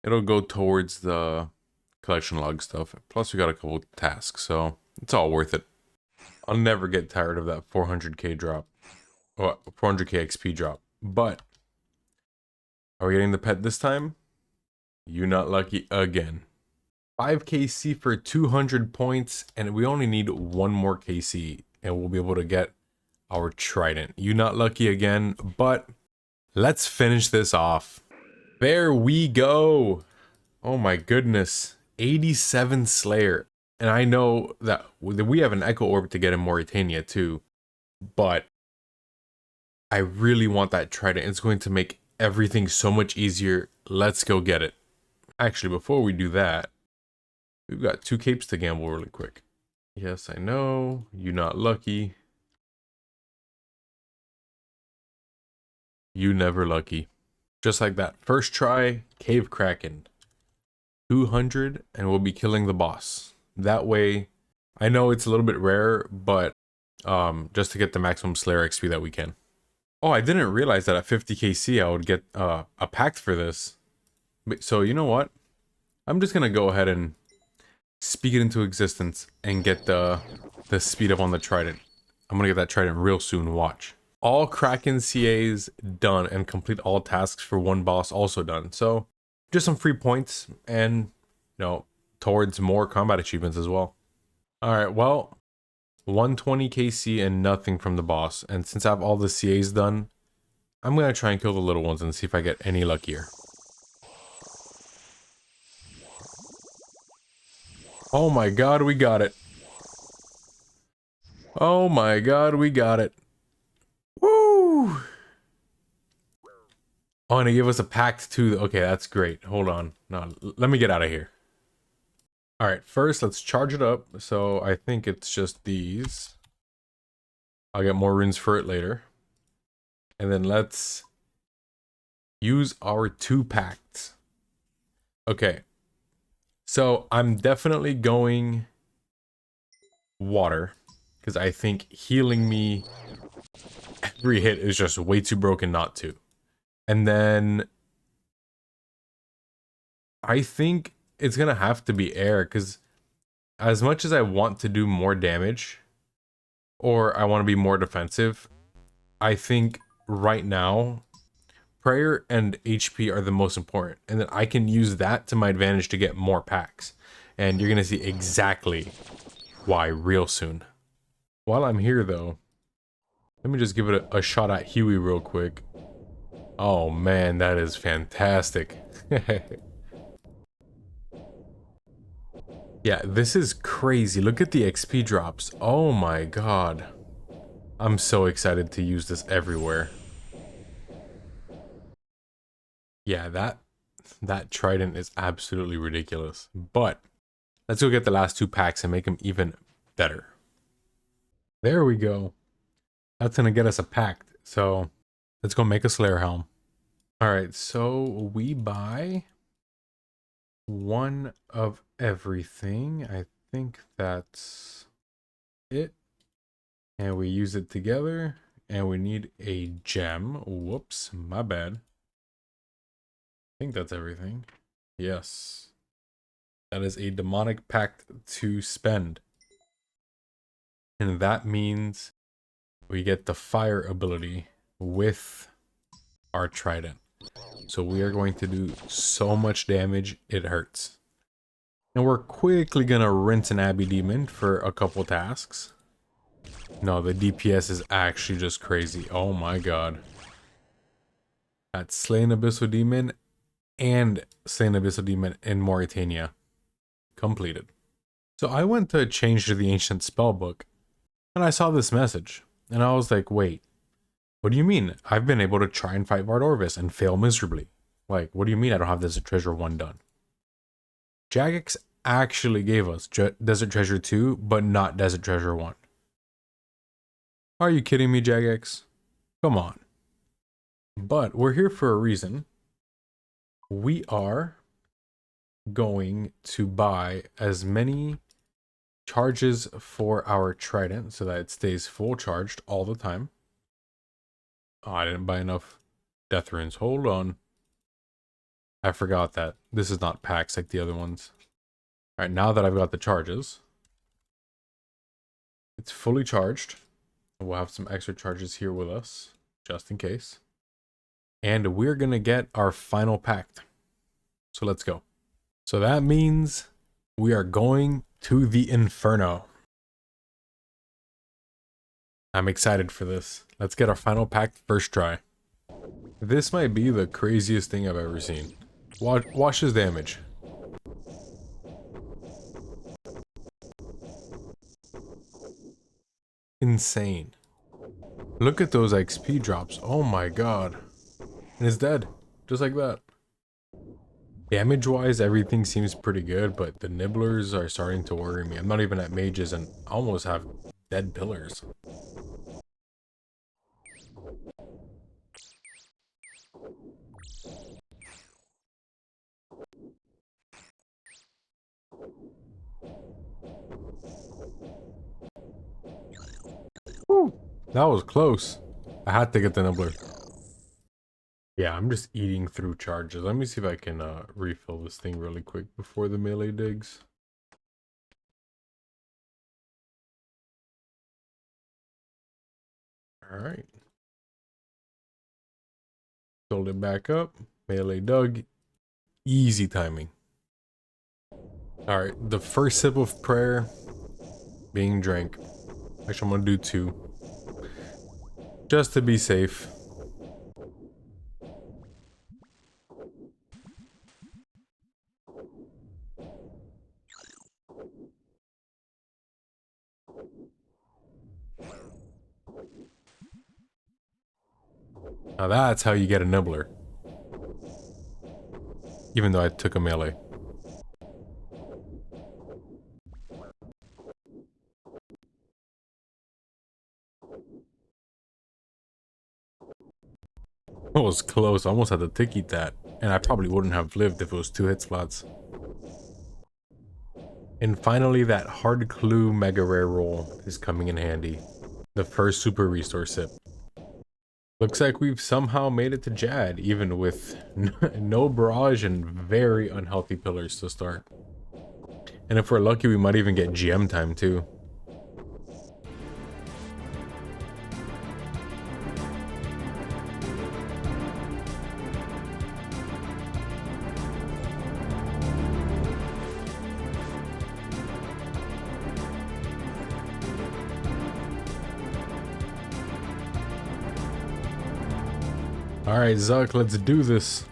it'll go towards the collection log stuff. Plus, we got a couple tasks, so it's all worth it. I'll never get tired of that 400k drop. Or 400k XP drop. But are we getting the pet this time? You not lucky again. 5 KC for 200 points, and we only need 1 more KC, and we'll be able to get our Trident. You not lucky again, but let's finish this off. There we go. Oh my goodness. 87 Slayer. And I know that we have an Echo Orb to get in Mauritania too, but I really want that Trident. It's going to make everything so much easier. Let's go get it. Actually, before we do that, we've got 2 capes to gamble really quick. Yes, I know. You not lucky. You never lucky. Just like that. First try, Cave Kraken. 200, and we'll be killing the boss. That way, I know it's a little bit rare, but just to get the maximum Slayer XP that we can. Oh, I didn't realize that at 50 KC I would get a pact for this. But, so you know what? I'm just gonna go ahead and speak it into existence and get the speed up on the Trident. I'm gonna get that Trident real soon, watch. All Kraken CAs done, and complete all tasks for 1 boss also done. So just some free points, and you know, towards more combat achievements as well. Alright, well, 120 KC and nothing from the boss, and since I have all the CAs done, I'm gonna try and kill the little ones and see if I get any luckier. Oh my god, we got it. Oh my god, we got it. Woo! Oh, and it gave us a pact too. Okay, that's great. Hold on. No, let me get out of here. Alright, first let's charge it up. So I think it's just these. I'll get more runes for it later. And then let's use our 2 pacts. Okay. So I'm definitely going water, because I think healing me every hit is just way too broken not to. And then I think it's gonna have to be air, because as much as I want to do more damage, or I want to be more defensive, I think right now prayer and HP are the most important, and then I can use that to my advantage to get more packs, and you're gonna see exactly why real soon. While I'm here though, let me just give it a shot at Huey real quick. Oh man, that is fantastic. Yeah, this is crazy. Look at the XP drops. Oh my god. I'm so excited to use this everywhere. Yeah, that Trident is absolutely ridiculous. But let's go get the last 2 packs and make them even better. There we go. That's gonna get us a pact. So let's go make a Slayer Helm. Alright, so we buy one of everything. I think that's it. And we use it together. And we need a gem. Whoops, my bad. I think that's everything. Yes. That is a Demonic Pact to spend. And that means we get the fire ability with our Trident. So we are going to do so much damage, it hurts. And we're quickly going to rinse an Abbey Demon for a couple tasks. No, the DPS is actually just crazy. Oh my god. That's Slain Abyssal Demon and Slain Abyssal Demon in Mauritania. Completed. So I went to change to the Ancient Spellbook, and I saw this message. And I was like, wait, what do you mean? I've been able to try and fight Vard Orvis and fail miserably. Like, what do you mean I don't have Desert Treasure 1 done? Jagex actually gave us Desert Treasure 2, but not Desert Treasure 1. Are you kidding me, Jagex? Come on. But we're here for a reason. We are going to buy as many charges for our Trident so that it stays full charged all the time. Oh, I didn't buy enough Death Runes. Hold on. I forgot that. This is not packs like the other ones. Alright, now that I've got the charges, it's fully charged. We'll have some extra charges here with us, just in case. And we're going to get our final pact. So let's go. So that means we are going to the Inferno. I'm excited for this. Let's get our final pact first try. This might be the craziest thing I've ever seen. Watch his damage. Insane. Look at those XP drops. Oh my god. And it's dead. Just like that. Damage wise, everything seems pretty good, but the nibblers are starting to worry me. I'm not even at mages and almost have dead pillars. Woo, that was close. I had to get the nibbler. Yeah, I'm just eating through charges. Let me see if I can refill this thing really quick before the melee digs. Alright. Filled it back up. Melee dug. Easy timing. Alright, the first sip of prayer being drank. Actually, I'm gonna do 2. Just to be safe. Now that's how you get a nibbler. Even though I took a melee. That was close. I almost had to ticky that. And I probably wouldn't have lived if it was 2 hit slots. And finally, that hard clue mega rare roll is coming in handy. The first super restore sip. Looks like we've somehow made it to Jad, even with no barrage and very unhealthy pillars to start. And if we're lucky, we might even get GM time too. Alright, Zuck, let's do this.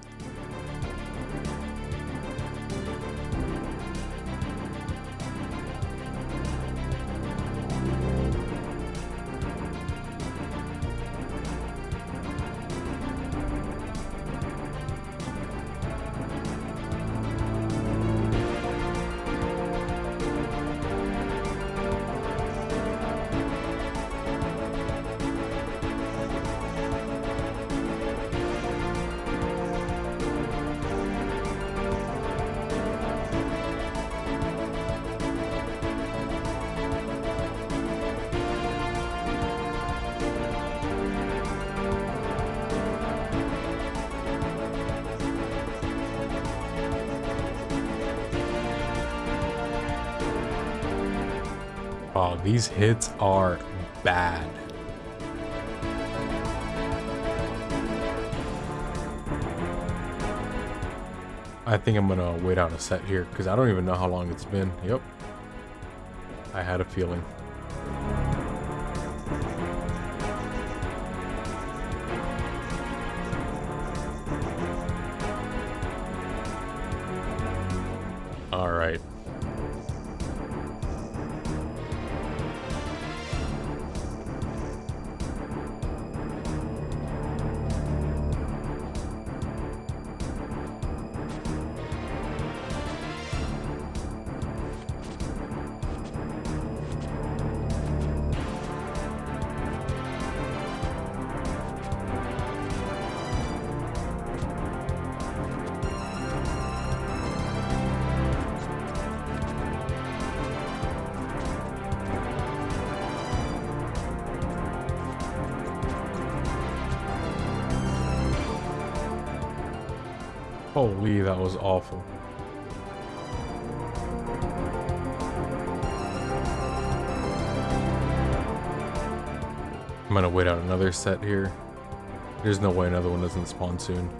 Wow, these hits are bad. I think I'm gonna wait out a set here because I don't even know how long it's been. Yep. I had a feeling. All right. Holy, that was awful. I'm gonna wait out another set here. There's no way another one doesn't spawn soon.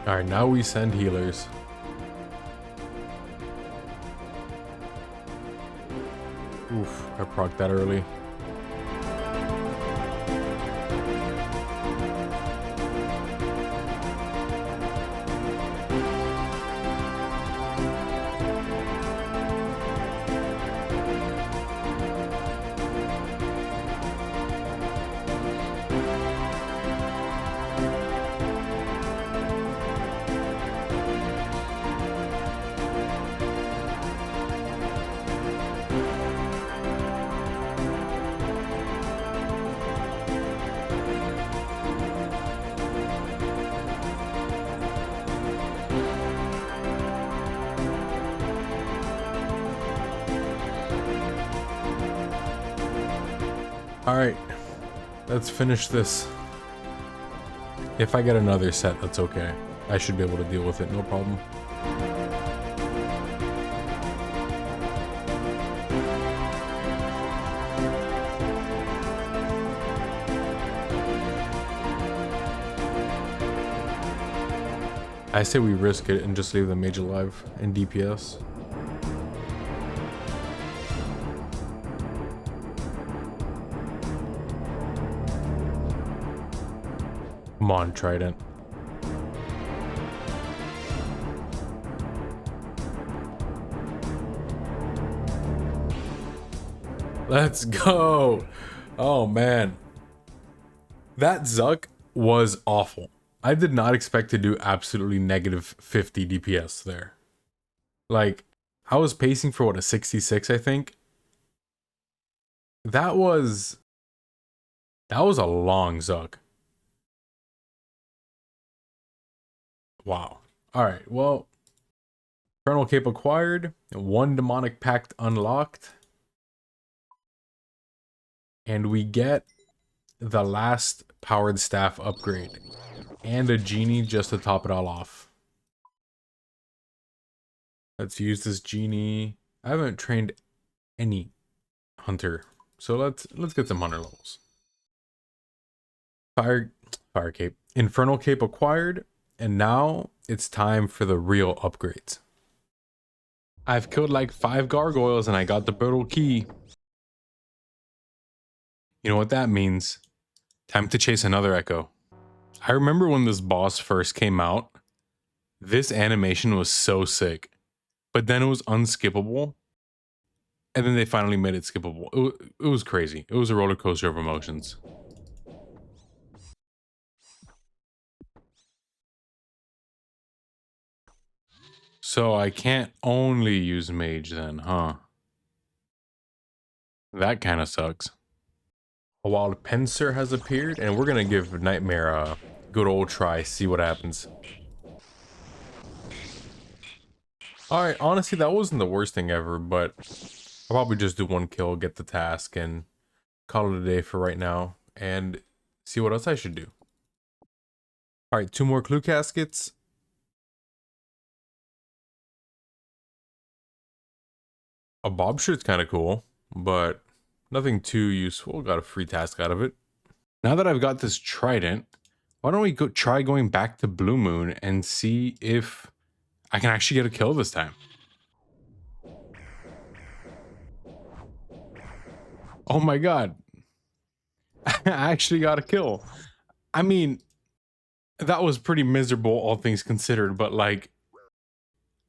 Alright, now we send healers. Oof, I procced that early. Alright, let's finish this. If I get another set, that's okay. I should be able to deal with it, no problem. I say we risk it and just leave the mage alive in DPS. Come on, Trident. Let's go. Oh, man. That Zuck was awful. I did not expect to do absolutely negative 50 DPS there. Like, I was pacing for, what, a 66, I think? That was a long Zuck. Wow. Alright, well, Eternal Cape acquired, 1 Demonic Pact unlocked, and we get the last Powered Staff upgrade, and a Genie just to top it all off. Let's use this Genie. I haven't trained any Hunter, so let's get some Hunter levels. Fire Cape. Infernal Cape acquired, and now it's time for the real upgrades. I've killed like 5 gargoyles and I got the brittle key. You know what that means? Time to chase another echo. I remember when this boss first came out, this animation was so sick, but then it was unskippable, and then they finally made it skippable. It was crazy. It was a roller coaster of emotions. So I can't only use mage then, huh? That kind of sucks. A wild Pencer has appeared, and we're gonna give Nightmare a good old try, see what happens. Alright, honestly, that wasn't the worst thing ever, but I'll probably just do one kill, get the task, and call it a day for right now, and see what else I should do. Alright, 2 more clue caskets. A bob shirt's kind of cool, but nothing too useful. Got a free task out of it. Now that I've got this trident, why don't we try going back to Blue Moon and see if I can actually get a kill this time. Oh my god. I actually got a kill. I mean, that was pretty miserable, all things considered, but like,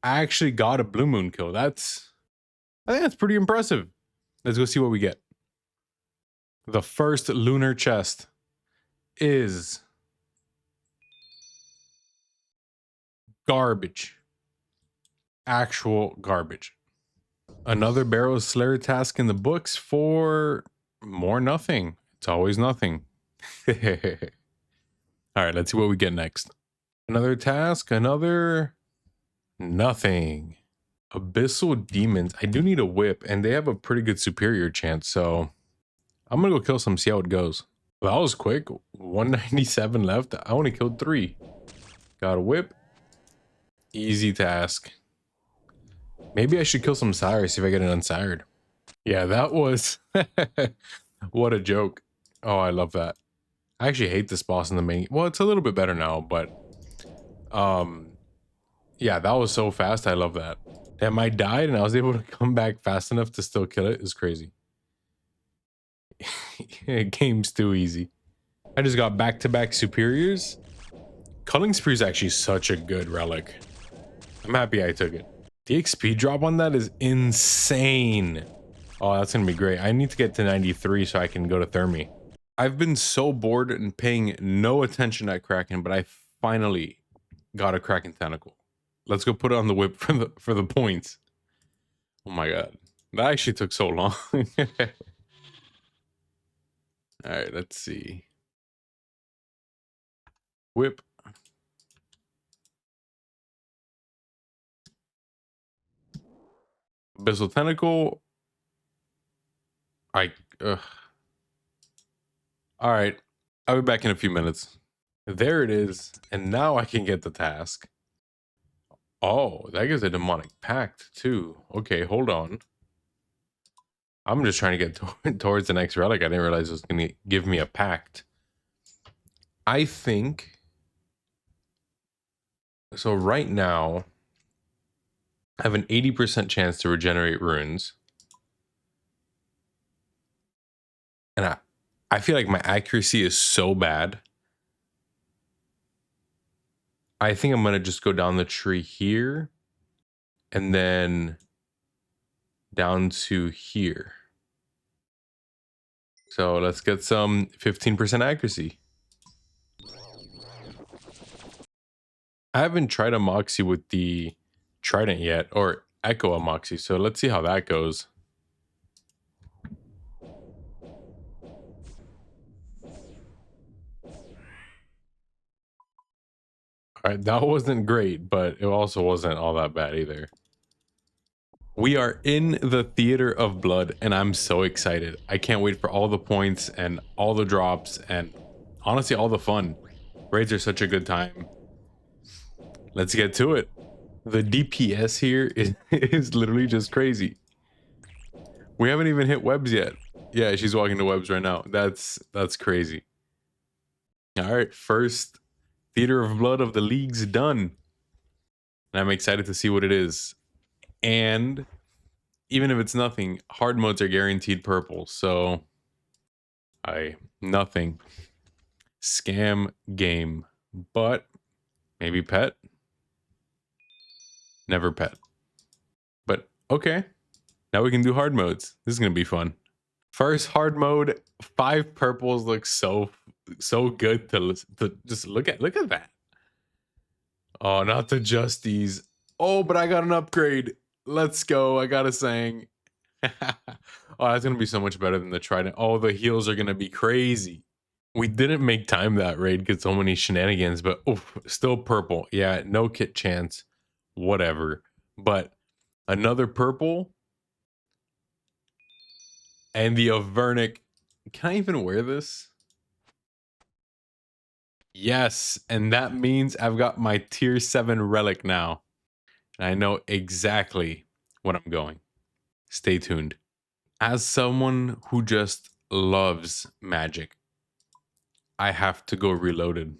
I actually got a Blue Moon kill. I think that's pretty impressive. Let's go see what we get. The first lunar chest is garbage. Actual garbage. Another Barrow Slayer task in the books for more nothing. It's always nothing. All right, let's see what we get next. Another task, another nothing. Abyssal Demons. I do need a whip, and they have a pretty good superior chance, so I'm gonna go kill some, see how it goes. Well, that was quick. 197 left. I only killed 3. Got a whip. Easy task. Maybe I should kill some sire, see if I get an unsired. Yeah, that was... What a joke. Oh, I love that. I actually hate this boss in the main... Well, it's a little bit better now, but... Yeah, that was so fast. I love that. Damn, I died and I was able to come back fast enough to still kill it. It's crazy. Game's too easy. I just got back-to-back superiors. Culling Spree is actually such a good relic. I'm happy I took it. The XP drop on that is insane. Oh, that's gonna be great. I need to get to 93 so I can go to Thermi. I've been so bored and paying no attention at Kraken, but I finally got a Kraken tentacle. Let's go put it on the whip for the points. Oh my god. That actually took so long. Alright, let's see. Whip. Abyssal Tentacle. Alright. I'll be back in a few minutes. There it is. And now I can get the task. Oh, that gives a Demonic Pact too. Okay, hold on. I'm just trying to get towards the next relic. I didn't realize it was going to give me a pact. I think... So right now, I have an 80% chance to regenerate runes. And I feel like my accuracy is so bad. I think I'm going to just go down the tree here. And then down to here. So let's get some 15% accuracy. I haven't tried a Moxie with the Trident yet, or Echo a Moxie, so let's see how that goes. Alright, that wasn't great, but it also wasn't all that bad either. We are in the Theater of Blood, and I'm so excited. I can't wait for all the points and all the drops, and honestly, all the fun. Raids are such a good time. Let's get to it. The DPS here is literally just crazy. We haven't even hit webs yet. Yeah, she's walking to webs right now. That's crazy. All right, first Theater of Blood of the League's done. And I'm excited to see what it is. And even if it's nothing, hard modes are guaranteed purple. So nothing. Scam game. But maybe pet. Never pet. But okay. Now we can do hard modes. This is gonna be fun. First hard mode, 5 purples look so good to just look at that. Oh, not the Justies. Oh, but I got an upgrade. Let's go. I got a saying. Oh, that's gonna be so much better than the Trident. Oh, the heals are gonna be crazy. We didn't make time that raid because so many shenanigans, but oof, still purple. Yeah, no kit chance, whatever. But another purple and the Avernic. Can I even wear this? Yes, and that means I've got my tier 7 relic now. And I know exactly what I'm going. Stay tuned. As someone who just loves magic, I have to go reloaded.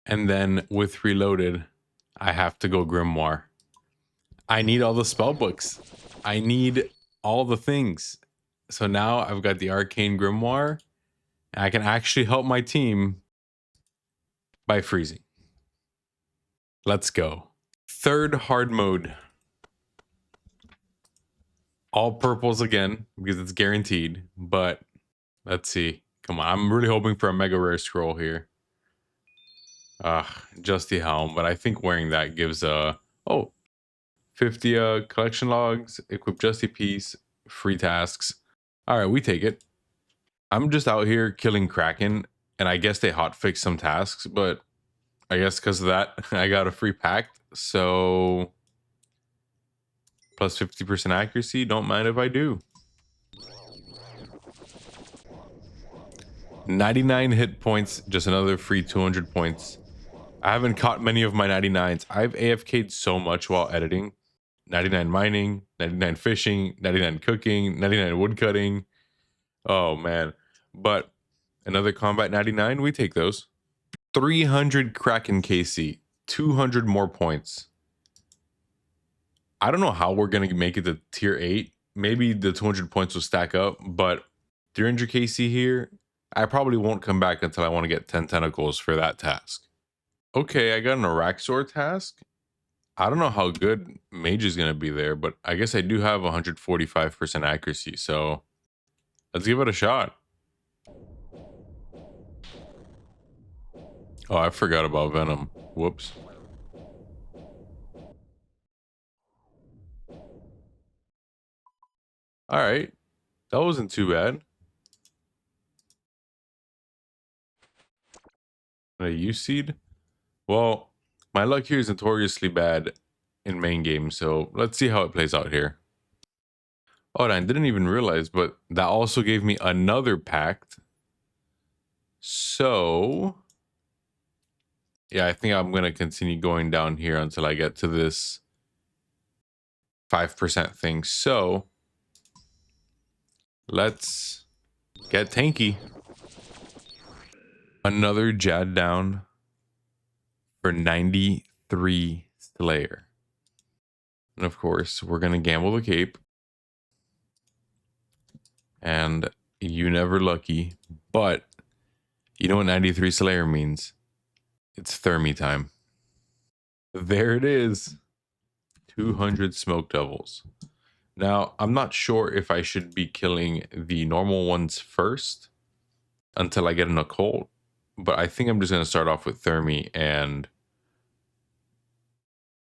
And then with reloaded, I have to go grimoire. I need all the spell books. I need all the things. So now I've got the arcane grimoire. And I can actually help my team by freezing. Let's go. Third hard mode. All purples again because it's guaranteed. But let's see. Come on. I'm really hoping for a mega rare scroll here. Just the helm. But I think wearing that gives 50 collection logs, equip Justy piece, free tasks. All right, we take it. I'm just out here killing Kraken, and I guess they hotfix some tasks, but I guess because of that, I got a free pact. So plus 50% accuracy. Don't mind if I do. 99 hit points, just another free 200 points. I haven't caught many of my 99s. I've AFK'd so much while editing. 99 mining, 99 fishing, 99 cooking, 99 woodcutting. Oh man. But another combat 99, we take those. 300 Kraken KC, 200 more points. I don't know how we're going to make it to tier 8. Maybe the 200 points will stack up, but 300 KC here, I probably won't come back until I want to get 10 tentacles for that task. Okay, I got an Araxor task. I don't know how good Mage is going to be there, but I guess I do have 145% accuracy, so let's give it a shot. Oh, I forgot about Venom. Whoops. All right. That wasn't too bad. A U-seed? Well, my luck here is notoriously bad in main game, so let's see how it plays out here. Oh, and I didn't even realize, but that also gave me another pact. So, yeah, I think I'm going to continue going down here until I get to this 5% thing. So, let's get tanky. Another Jad down for 93 Slayer. And of course, we're going to gamble the cape. And you never lucky. But you know what 93 Slayer means? It's Thermi time. There it is. 200 Smoke Devils. Now, I'm not sure if I should be killing the normal ones first until I get an occult, but I think I'm just going to start off with Thermi and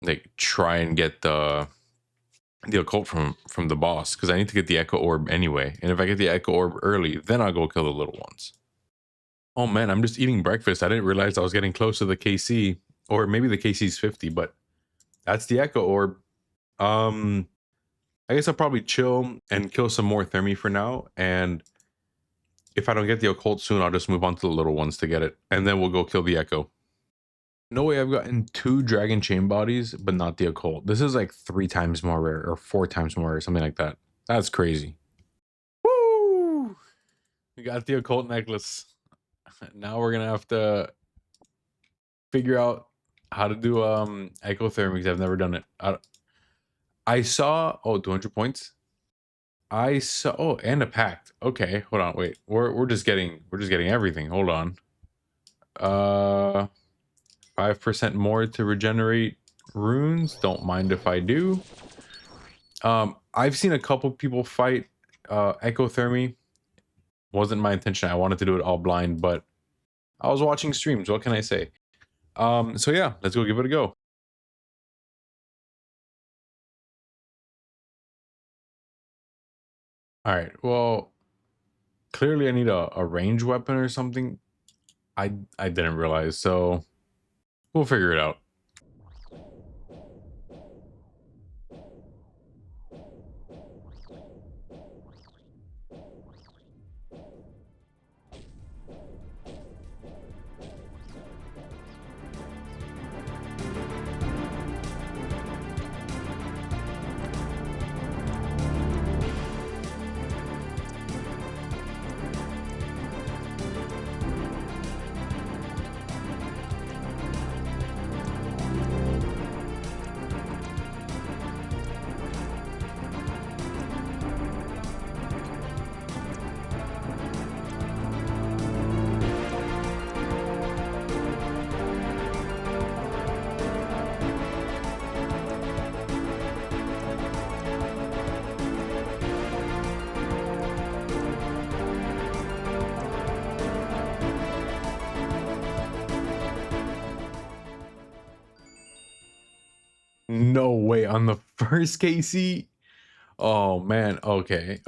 like try and get the occult from the boss, because I need to get the Echo Orb anyway. And if I get the Echo Orb early, then I'll go kill the little ones. Oh man, I'm just eating breakfast. I didn't realize I was getting close to the KC, or maybe the KC's 50, but that's the Echo Orb. I guess I'll probably chill and kill some more Thermi for now. And if I don't get the occult soon, I'll just move on to the little ones to get it. And then we'll go kill the Echo. No way I've gotten 2 Dragon Chain bodies, but not the occult. This is like 3 times more rare, or 4 times more rare, something like that. That's crazy. Woo! We got the occult necklace. Now we're gonna have to figure out how to do ecothermy, because I've never done it. I saw 200 points. I saw and a pact. Okay, hold on, wait. We're just getting everything. Hold on. 5% more to regenerate runes. Don't mind if I do. I've seen a couple people fight ecothermy. Wasn't my intention. I wanted to do it all blind, but I was watching streams. What can I say? So yeah, let's go give it a go. All right, well, clearly I need a range weapon or something. I didn't realize, so we'll figure it out. No way, on the first KC. Oh man, okay.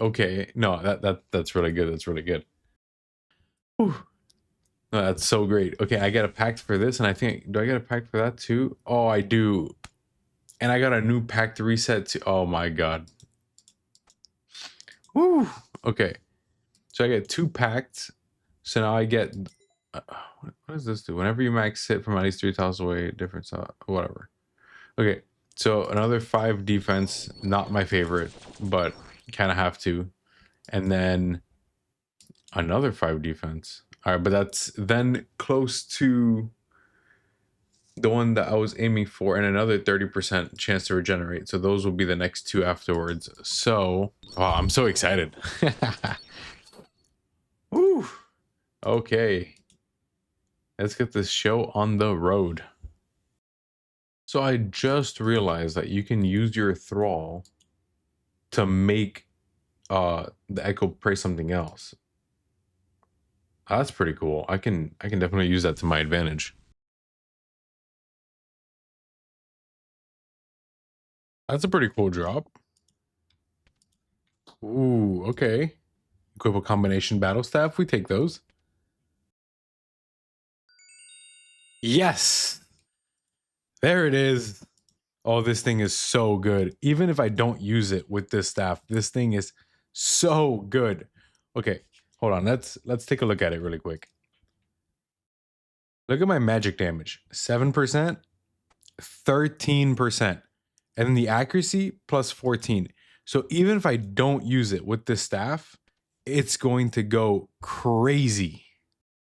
No, that's really good. That's really good. Whew. No, that's so great. Okay, I get a pact for this, and I think, do I get a pact for that too? Oh, I do. And I got a new pact reset too. Oh my god. Woo. Okay, so I get 2 pacts. So now I get what does this do? Whenever you max hit from at least 3,000 away, different whatever. Okay, so another 5 defense, not my favorite, but kind of have to. And then another 5 defense. All right, but that's then close to the one that I was aiming for, and another 30% chance to regenerate. So those will be the next 2 afterwards. So, oh, I'm so excited. Woo. Okay, let's get this show on the road. So I just realized that you can use your thrall to make the echo pray something else. That's pretty cool. I can definitely use that to my advantage. That's a pretty cool drop. Ooh, okay. Equip a combination battle staff. We take those. Yes. There it is. Oh, this thing is so good. Even if I don't use it with this staff, this thing is so good. Okay, hold on. Let's take a look at it really quick. Look at my magic damage. 7%, 13%. And then the accuracy plus 14. So even if I don't use it with this staff, it's going to go crazy.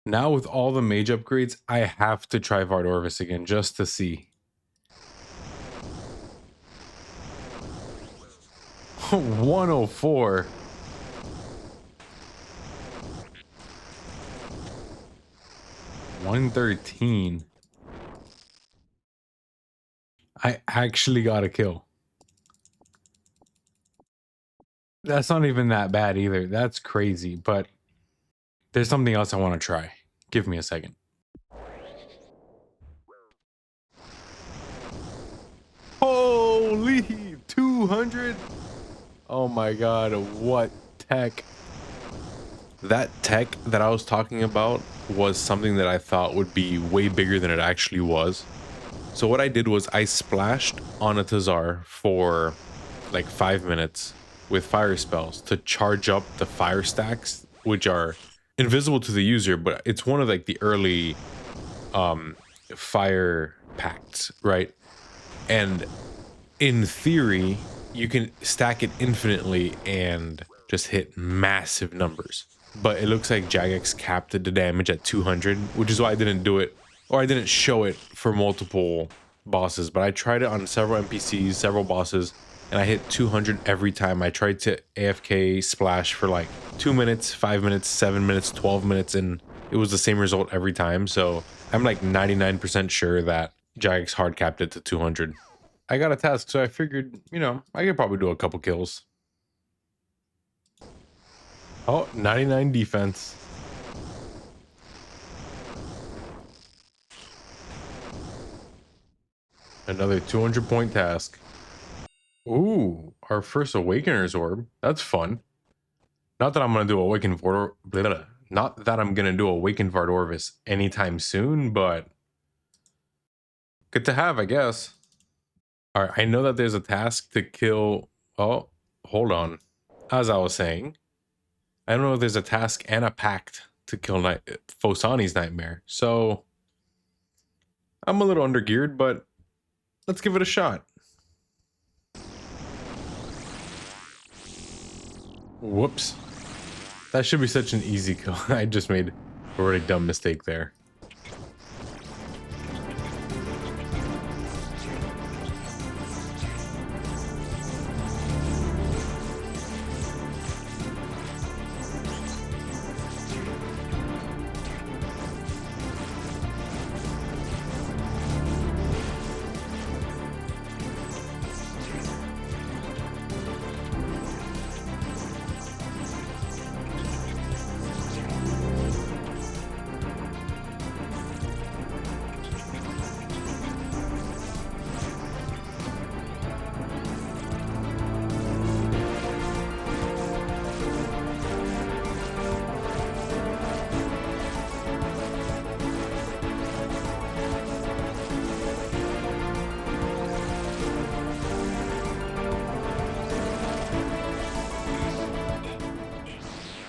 Now with all the mage upgrades, I have to try Vard Orvis again just to see. 104. $113. I actually got a kill. That's not even that bad either. That's crazy, but there's something else I want to try. Give me a second. Holy 200. Oh my god, what tech. That tech that I was talking about was something that I thought would be way bigger than it actually was. So what I did was I splashed on a Tazar for like 5 minutes with fire spells to charge up the fire stacks, which are invisible to the user, but it's one of like the early fire pacts, right? And in theory, you can stack it infinitely and just hit massive numbers. But it looks like Jagex capped the damage at 200, which is why I didn't do it, or I didn't show it for multiple bosses. But I tried it on several NPCs, several bosses, and I hit 200 every time. I tried to AFK splash for like 2 minutes, 5 minutes, 7 minutes, 12 minutes, and it was the same result every time. So I'm like 99% sure that Jagex hard capped it to 200. I got a task, so I figured, you know, I could probably do a couple kills. Oh, 99 defense. Another 200 point task. Ooh, our first Awakener's Orb. That's fun. Not that I'm gonna do Awakened Vardor, not that I'm gonna do Awakened Vardorvis anytime soon, but good to have, I guess. All right, I know that there's a task to kill. Oh, hold on. As I was saying, I don't know if there's a task and a pact to kill Fosani's Nightmare. So I'm a little undergeared, but let's give it a shot. Whoops. That should be such an easy kill. I just made a really dumb mistake there.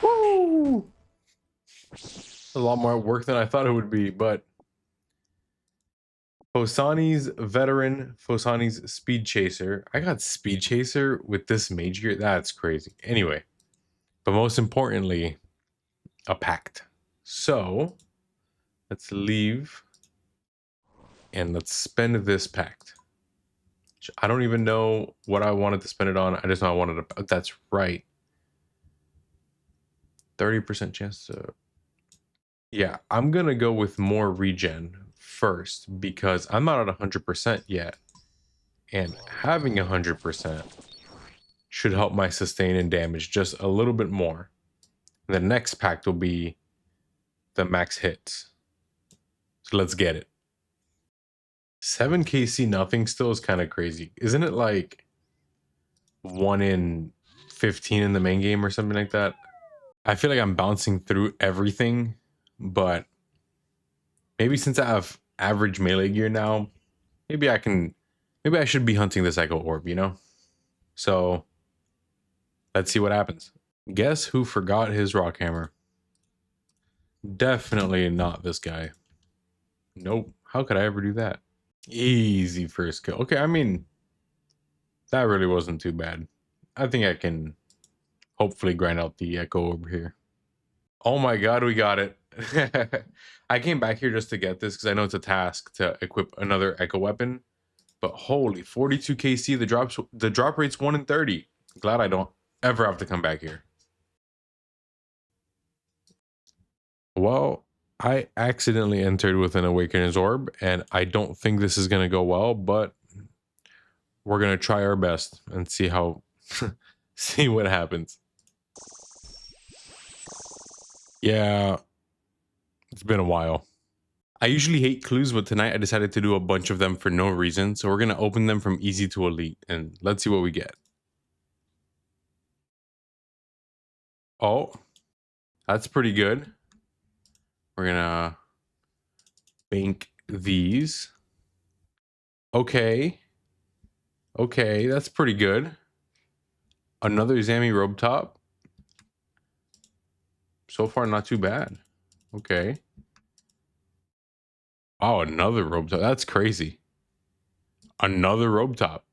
Woo! A lot more work than I thought it would be, but Fosani's Veteran, Fosani's Speed Chaser. I got Speed Chaser with this mage gear. That's crazy. Anyway, but most importantly, a pact. So let's leave and let's spend this pact. I don't even know what I wanted to spend it on. I just know I wanted to. That's right. 30% chance to. Yeah, I'm going to go with more regen first because I'm not at 100% yet. And having 100% should help my sustain and damage just a little bit more. The next pact will be the max hits. So let's get it. 7 KC nothing still is kind of crazy. Isn't it like 1 in 15 in the main game or something like that? I feel like I'm bouncing through everything, but maybe since I have average melee gear now, maybe I should be hunting this Echo Orb, you know? So let's see what happens. Guess who forgot his rock hammer? Definitely not this guy. Nope. How could I ever do that? Easy first kill. Okay, I mean, that really wasn't too bad. I think I can hopefully grind out the Echo over here. Oh my god, we got it. I came back here just to get this because I know it's a task to equip another Echo weapon. But holy, 42 KC, the drop rate's 1 in 30. Glad I don't ever have to come back here. Well, I accidentally entered with an Awakener's Orb, and I don't think this is going to go well, but we're going to try our best and see how, see what happens. Yeah, it's been a while. I usually hate clues, but tonight I decided to do a bunch of them for no reason. So we're going to open them from easy to elite, and let's see what we get. Oh, that's pretty good. We're going to bank these. Okay. Okay, that's pretty good. Another Zami robe top. So far, not too bad. Okay. Oh, another robe top. That's crazy. Another robe top.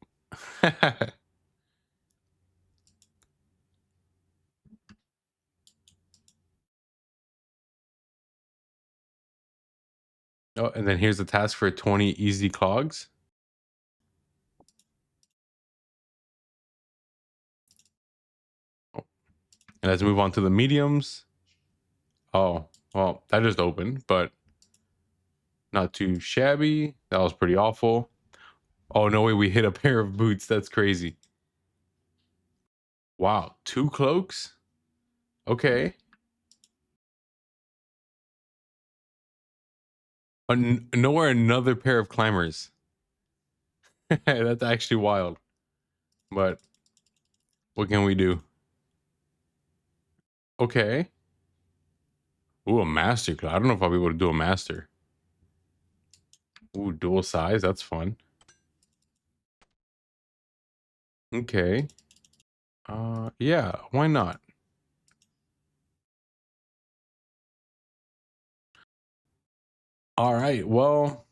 Oh, and then here's the task for 20 easy clogs. Oh. And let's move on to the mediums. Oh, well, that just opened, but not too shabby. That was pretty awful. Oh, no way, we hit a pair of boots. That's crazy. Wow, 2 cloaks? Okay. Nowhere another pair of climbers. That's actually wild. But what can we do? Okay. Ooh, a master. I don't know if I'll be able to do a master. Ooh, dual size. That's fun. Okay. Yeah, why not? All right, well,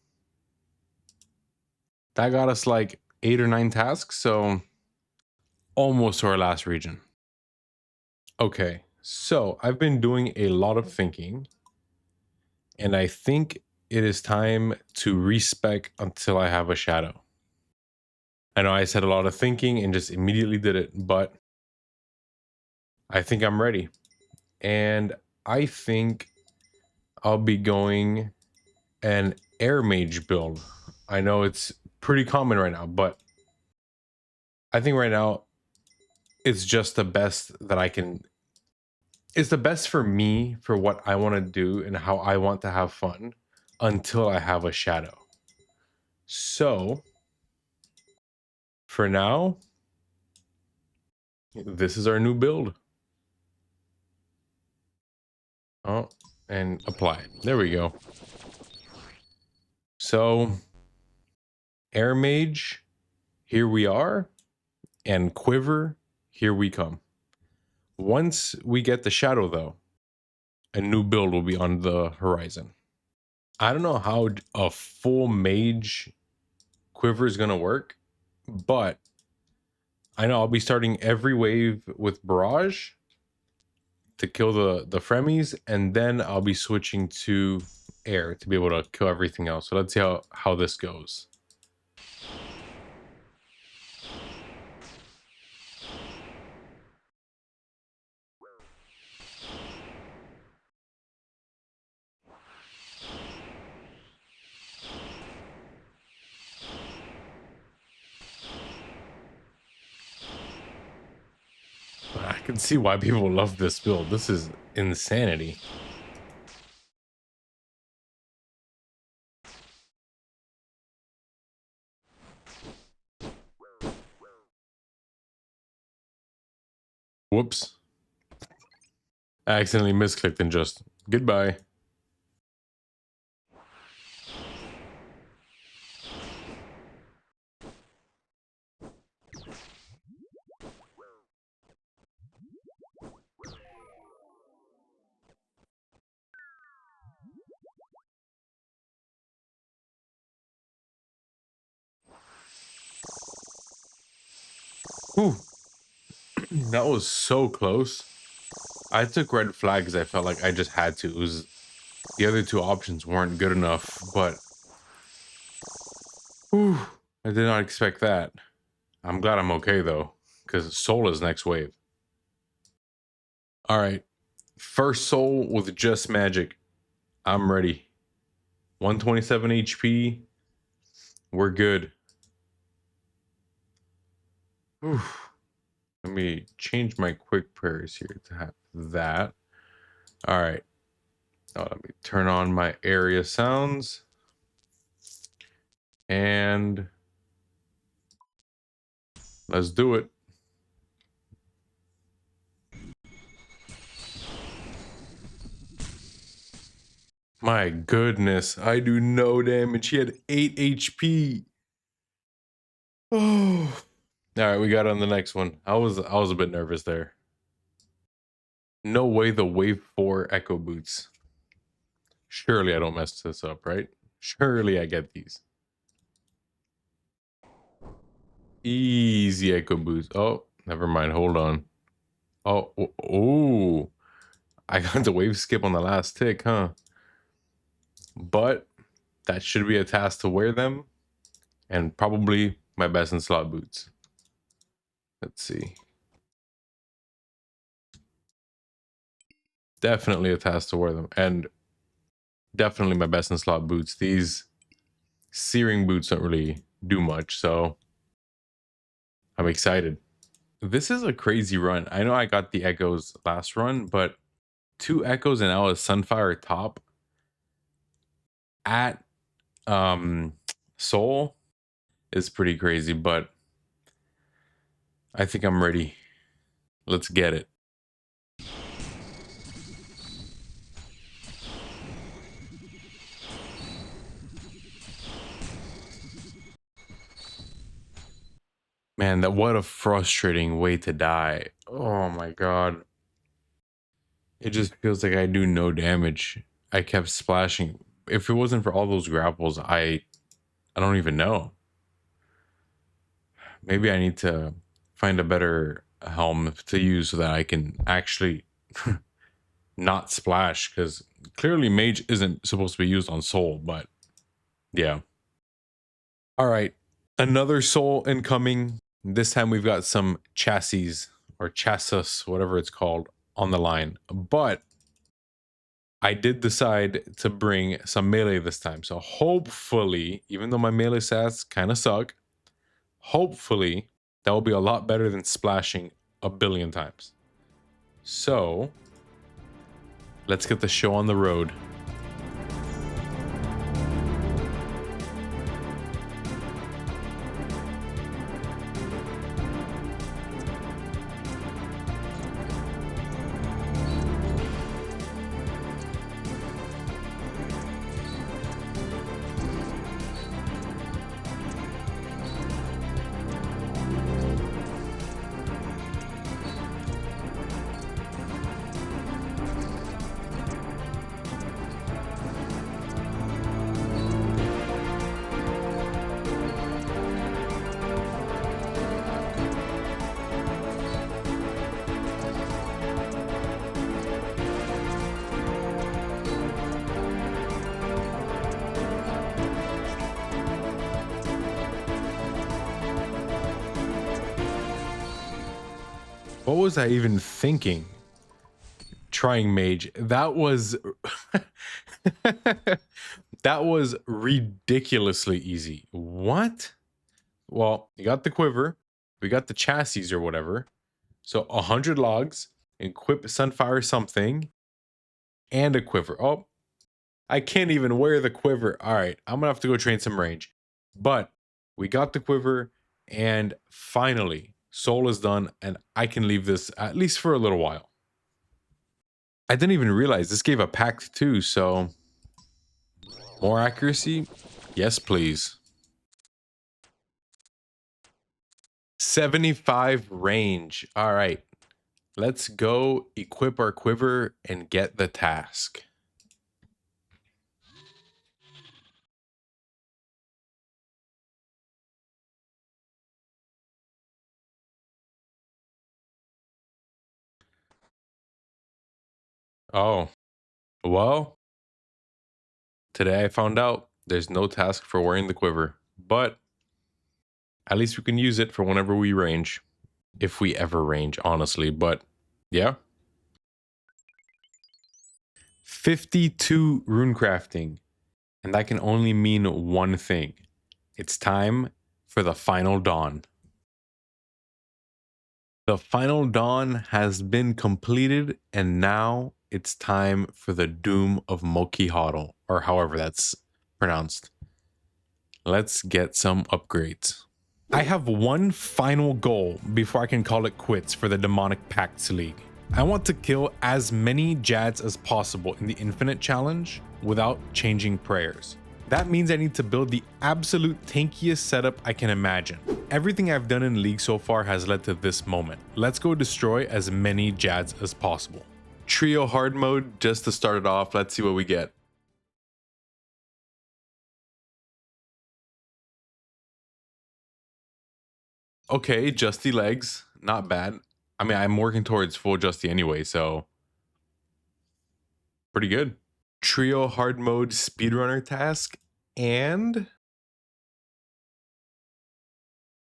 that got us like 8 or 9 tasks, so almost to our last region. Okay, so I've been doing a lot of thinking, and I think it is time to respec until I have a shadow. I know I said a lot of thinking and just immediately did it, but I think I'm ready. And I think I'll be going an air mage build. I know it's pretty common right now, but I think right now it's just the best that I can. It's the best for me for what I want to do and how I want to have fun until I have a shadow. So for now, this is our new build. Oh, and apply. There we go. So air mage, here we are, and quiver, here we come. Once we get the shadow though, a new build will be on the horizon. I don't know how a full mage quiver is going to work, but I know I'll be starting every wave with barrage to kill the fremies, and then I'll be switching to air to be able to kill everything else. So let's see how this goes. I can see why people love this build. This is insanity. Whoops. I accidentally misclicked and just goodbye. Whew. That was so close. I took red flag because I felt like I just had to. It was the other two options weren't good enough, but whew, I did not expect that. I'm glad I'm okay though, because soul is next wave. All right, first soul with just magic. I'm ready. 127 HP. We're good. Whew. Let me change my quick prayers here to have that. All right. Now let me turn on my area sounds. And let's do it. My goodness, I do no damage. He had 8 HP. Oh. All right, we got on the next one. I was a bit nervous there. No way the wave 4 echo boots. Surely I don't mess this up, right? Surely I get these. Easy echo boots. Oh, never mind. Hold on. Oh, oh. I got the wave skip on the last tick, huh? But that should be a task to wear them. And probably my best in slot boots. Let's see. Definitely a task to wear them. And definitely my best in slot boots. These searing boots don't really do much, so I'm excited. This is a crazy run. I know I got the echoes last run, but 2 echoes and now a sunfire top at soul is pretty crazy, but I think I'm ready. Let's get it. Man, that what a frustrating way to die. Oh my god. It just feels like I do no damage. I kept splashing. If it wasn't for all those grapples, I don't even know. Maybe I need to find a better helm to use so that I can actually not splash, because clearly mage isn't supposed to be used on soul, but yeah. All right, another soul incoming. This time we've got some chassis or chassis, whatever it's called, on the line. But I did decide to bring some melee this time. So hopefully, even though my melee stats kind of suck, hopefully that will be a lot better than splashing a billion times. So let's get the show on the road. What was I even thinking? Trying mage. That was that was ridiculously easy. What? Well, you got the quiver, we got the chassis or whatever. So 100 logs, equip Sunfire something, and a quiver. Oh, I can't even wear the quiver. All right, I'm gonna have to go train some range. But we got the quiver, and finally, soul is done, and I can leave this at least for a little while. I didn't even realize this gave a pact too, so more accuracy? Yes, please. 75 range. All right, let's go equip our quiver and get the task. Oh, well, today I found out there's no task for wearing the quiver, but at least we can use it for whenever we range. If we ever range, honestly, but yeah. 52 rune crafting, and that can only mean one thing. It's time for the final dawn. The final dawn has been completed, and now it's time for the doom of Mokihodl, or however that's pronounced. Let's get some upgrades. I have one final goal before I can call it quits for the Demonic Pacts League. I want to kill as many Jads as possible in the Infinite Challenge without changing prayers. That means I need to build the absolute tankiest setup I can imagine. Everything I've done in League so far has led to this moment. Let's go destroy as many Jads as possible. Trio hard mode just to start it off. Let's see what we get. Okay, Justy legs, not bad. I mean, I'm working towards full Justy anyway, so pretty good. Trio hard mode speedrunner task, and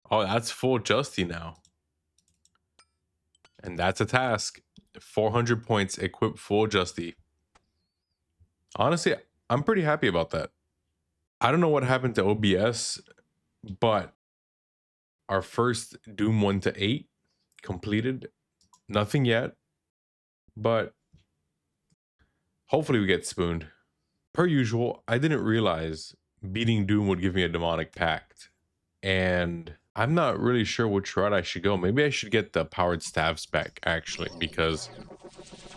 oh, that's full Justy now. And that's a task. 400 points, equip full Justy. Honestly, I'm pretty happy about that. I don't know what happened to OBS, but our first Doom 1 to 8 completed. Nothing yet, but hopefully we get spooned. Per usual, I didn't realize beating Doom would give me a Demonic Pact, and I'm not really sure which route I should go. Maybe I should get the powered staves back, actually, because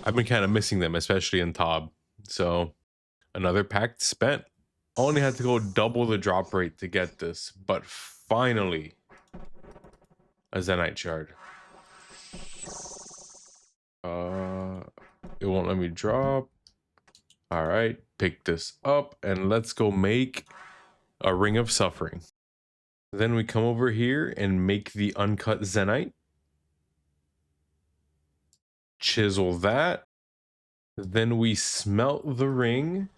I've been kind of missing them, especially in Tob. So another pact spent. Only had to go double the drop rate to get this, but finally a Zenite shard. It won't let me drop. All right, pick this up and let's go make a Ring of Suffering. Then we come over here and make the uncut Zenite. Chisel that. Then we smelt the ring.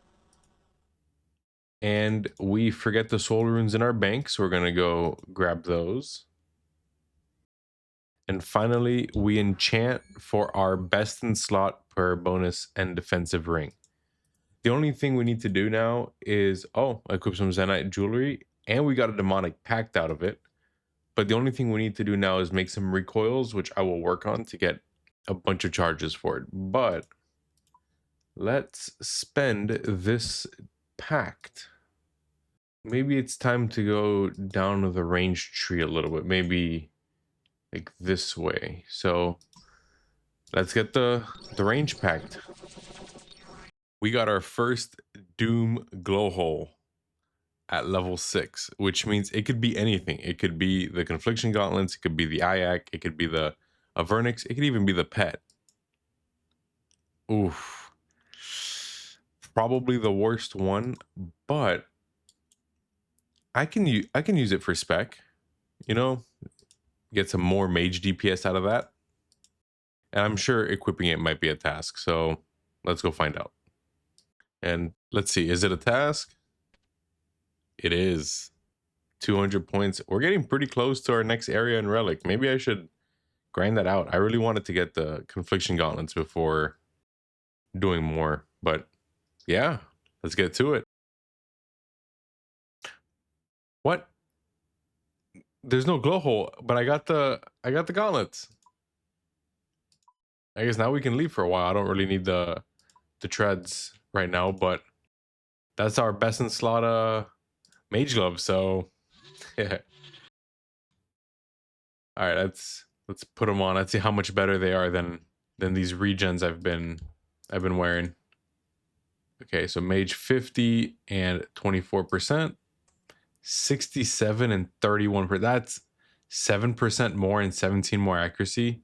And we forget the soul runes in our bank, so we're going to go grab those. And finally, we enchant for our best in slot per bonus and defensive ring. The only thing we need to do now is, equip some Zenite jewelry, and we got a Demonic Pact out of it. But the only thing we need to do now is make some recoils, which I will work on to get a bunch of charges for it. But let's spend this pact. Maybe it's time to go down the range tree a little bit, maybe like this way. So let's get the range pact. We got our first Doom Glowhole at level 6, which means it could be anything. It could be the Confliction Gauntlets, it could be the Ayak, it could be the Avernix, it could even be the pet. Oof. Probably the worst one, but I can use it for spec, you know, get some more mage DPS out of that. And I'm sure equipping it might be a task, so let's go find out. And let's see, is it a task? It is. 200 points. We're getting pretty close to our next area in Relic. Maybe I should grind that out. I really wanted to get the Confliction Gauntlets before doing more, but yeah, let's get to it. What? There's no glowhole, but I got the gauntlets. I guess now we can leave for a while. I don't really need the treads right now, but that's our best in slot mage glove, so yeah. All right, let's put them on. Let's see how much better they are than these regens I've been wearing. Okay, so mage 50 and 24%, 67 and 31%. That's 7% more and 17 more accuracy,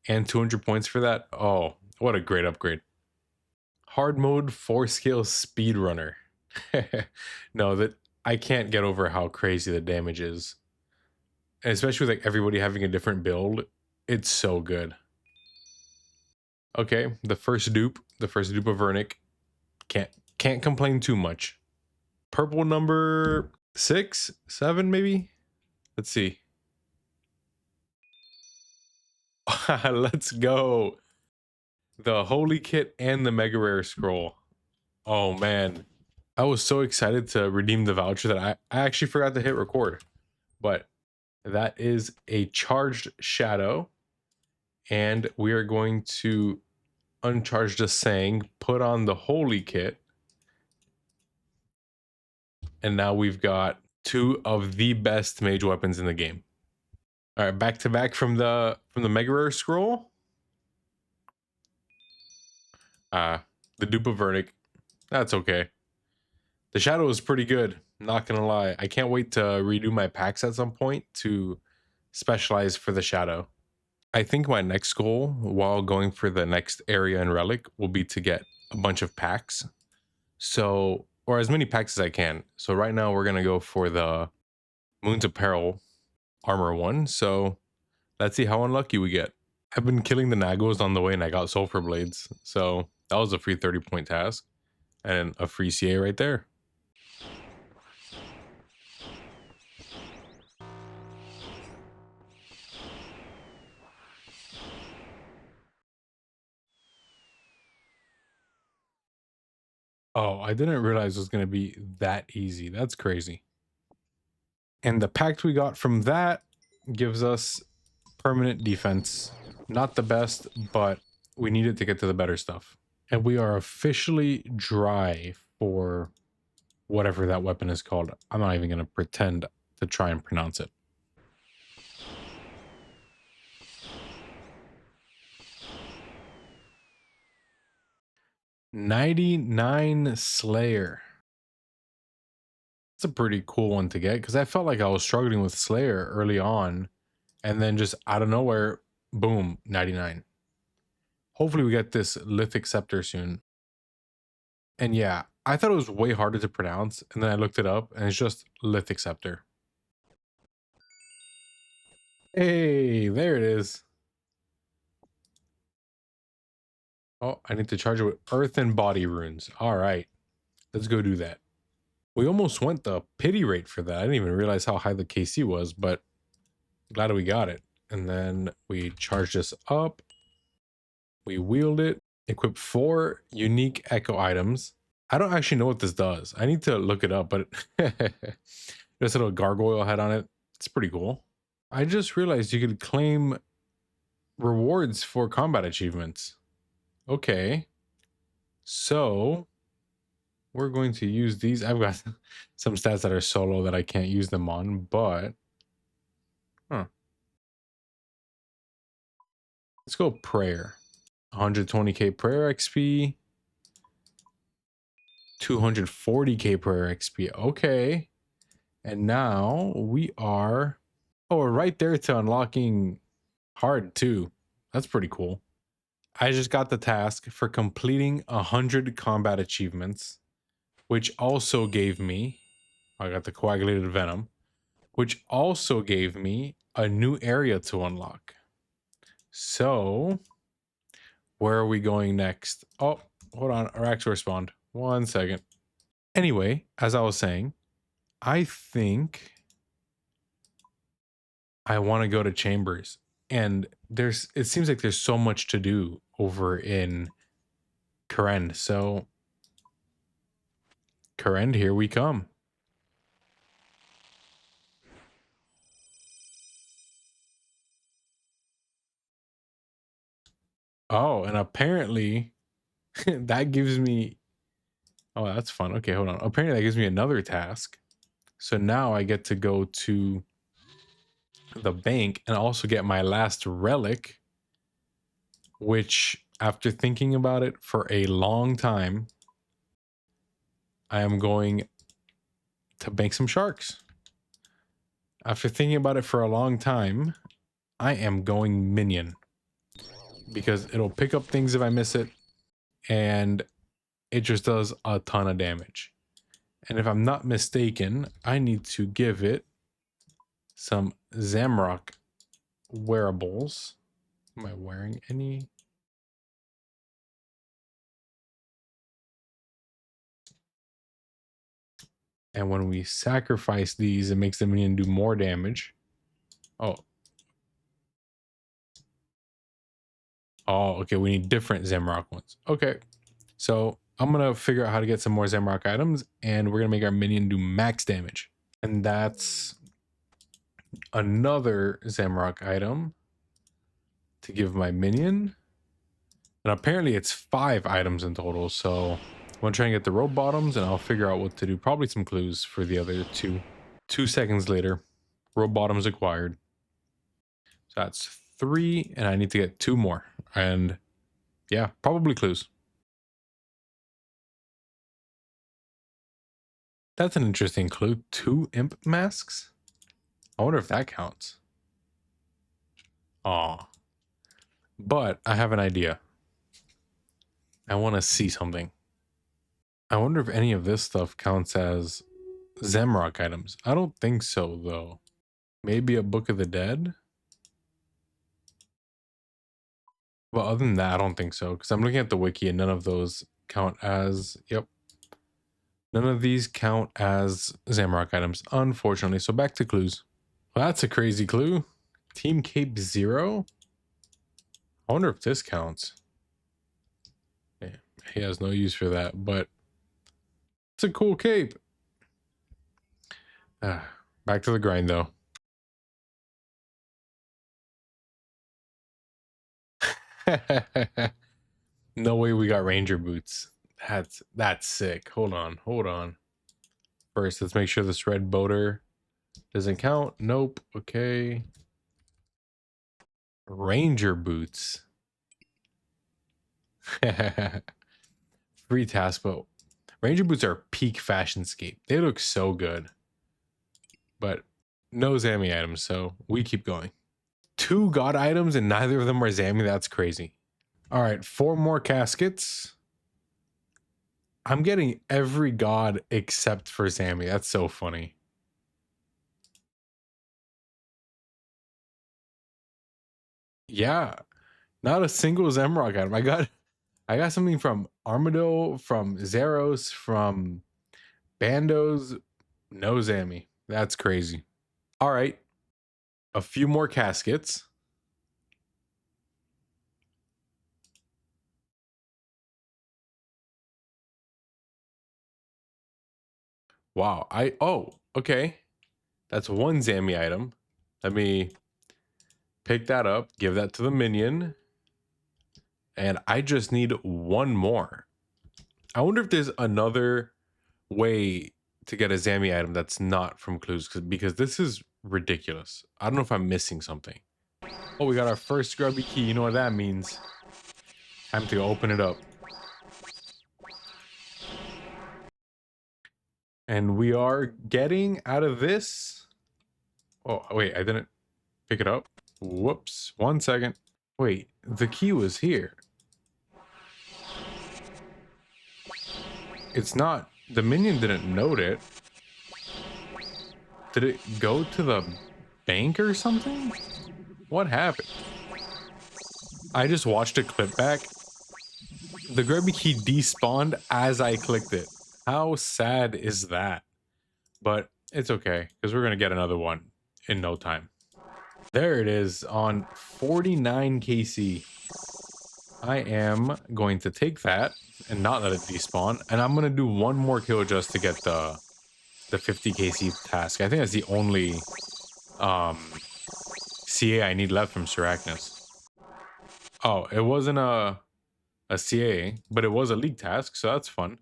and 200 points for that. Oh, what a great upgrade. Hard mode 4-scale speedrunner. No, that I can't get over how crazy the damage is. And especially with like everybody having a different build, it's so good. Okay, the first dupe of Vernic. Can't complain too much. Purple number 6, 7 maybe? Let's see. Let's go. The Holy Kit and the Mega Rare Scroll. Oh man. I was so excited to redeem the voucher that I actually forgot to hit record. But that is a charged shadow. And we are going to uncharge the Sang, put on the Holy Kit. And now we've got 2 of the best mage weapons in the game. All right, back to back from the Mega Rare Scroll. The dupe of Vernic. That's okay. The shadow is pretty good, not gonna lie. I can't wait to redo my packs at some point to specialize for the shadow. I think my next goal while going for the next area in Relic will be to get a bunch of packs. So, or as many packs as I can. So right now we're gonna go for the Moon's Apparel armor one. So let's see how unlucky we get. I've been killing the Nagos on the way and I got Sulfur Blades. So that was a free 30-point task and a free CA right there. Oh, I didn't realize it was going to be that easy. That's crazy. And the pact we got from that gives us permanent defense. Not the best, but we need it to get to the better stuff. And we are officially dry for whatever that weapon is called. I'm not even going to pretend to try and pronounce it. $99 Slayer. It's a pretty cool one to get because I felt like I was struggling with Slayer early on And then just out of nowhere, boom, 99. Hopefully we get this Lithic Scepter soon. And yeah, I thought it was way harder to pronounce, and then I looked it up, and it's just Lithic Scepter. Hey, there it is. Oh, I need to charge it with Earth and Body runes. All right, let's go do that. We almost went the pity rate for that. I didn't even realize how high the KC was, but glad we got it. And then we charge this up. We wield it. Equip 4 unique echo items. I don't actually know what this does. I need to look it up, but there's a little gargoyle head on it. It's pretty cool. I just realized you could claim rewards for combat achievements. Okay. So we're going to use these. I've got some stats that are solo that I can't use them on, but let's go prayer. 120k prayer XP. 240k prayer XP. Okay. And now we are... Oh, we're right there to unlocking hard too. That's pretty cool. I just got the task for completing 100 combat achievements, which also gave me... I got the coagulated venom, which also gave me a new area to unlock. So, where are we going next? Oh, hold on. Our axe respawned. 1 second. Anyway, as I was saying, I think I want to go to Chambers. And it seems like there's so much to do over in Karen. So, Karen, here we come. Oh, and apparently that gives me... Oh, that's fun. Okay, hold on. Apparently that gives me another task. So now I get to go to the bank and also get my last relic, which after thinking about it for a long time, I am going to bank some sharks. After thinking about it for a long time, I am going minion because it'll pick up things if I miss it, and it just does a ton of damage. And if I'm not mistaken, I need to give it some Zamrock wearables. Am I wearing any? And when we sacrifice these, it makes the minion do more damage. Oh. Oh, okay. We need different Zamrock ones. Okay. So I'm going to figure out how to get some more Zamrock items, and we're going to make our minion do max damage. And that's another Zamrock item to give my minion. And apparently it's 5 items in total. So I'm going to try and get the rope bottoms, and I'll figure out what to do. Probably some clues for the other 2. 2 seconds later, rope bottoms acquired. So that's 3, and I need to get 2 more. And yeah, probably clues. That's an interesting clue. 2 imp masks? I wonder if that counts. Aw. But I have an idea. I want to see something. I wonder if any of this stuff counts as Zamrock items. I don't think so, though. Maybe a Book of the Dead? But other than that, I don't think so. Because I'm looking at the wiki and none of those count as... Yep. None of these count as Zamrock items, unfortunately. So back to clues. Well, that's a crazy clue. Team Cape 0? I wonder if this counts. Yeah, he has no use for that, but it's a cool cape. Back to the grind, though. No way we got Ranger boots. That's sick. Hold on. First, let's make sure this red boater doesn't count. Nope. Okay. Ranger boots. Free task, but Ranger boots are peak fashionscape. They look so good. But no Zammy items, so we keep going. 2 god items and neither of them are Zammy. That's crazy. All right, 4 more caskets. I'm getting every god except for Zammy. That's so funny. Yeah, not a single Zamrock item. I got something from Armado, from Zeros, from Bandos. No Zammy. That's crazy. All right, a few more caskets. Wow. Okay. That's 1 Zammy item. Let me pick that up, give that to the minion. And I just need 1 more. I wonder if there's another way to get a Zammy item that's not from clues, because this is ridiculous. I don't know if I'm missing something. Oh, we got our first grubby key. You know what that means. Time to open it up. And we are getting out of this. Oh, wait, I didn't pick it up. Whoops. 1 second. Wait, the key was here. It's not. The minion didn't note it. Did it go to the bank or something? What happened? I just watched a clip back. The grubby key despawned as I clicked it. How sad is that? But it's okay, because we're going to get another one in no time. There it is on 49 KC. I am going to take that and not let it despawn. And I'm going to do 1 more kill just to get the 50 KC task. I think that's the only CA I need left from Syracuse. Oh, it wasn't a CA, but it was a league task, so that's fun.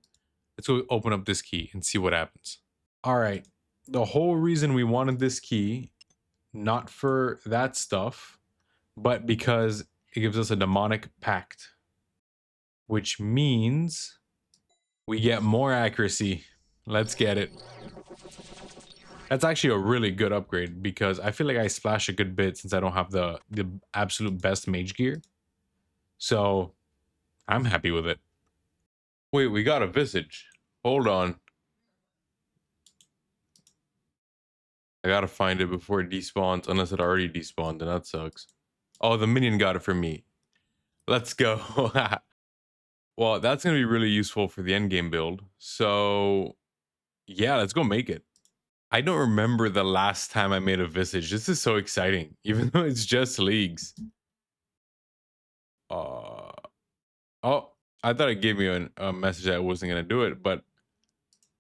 Let's go open up this key and see what happens. All right. The whole reason we wanted this key, not for that stuff, but because it gives us a Demonic Pact, which means we get more accuracy. Let's get it. That's actually a really good upgrade, because I feel like I splash a good bit since I don't have the absolute best mage gear. So I'm happy with it. Wait, we got a visage. Hold on. I gotta find it before it despawns, unless it already despawned, and that sucks. Oh, the minion got it for me. Let's go. Well, that's gonna be really useful for the end game build. So yeah, let's go make it. I don't remember the last time I made a visage. This is so exciting, even though it's just leagues. Oh, I thought it gave me a message that I wasn't gonna do it, but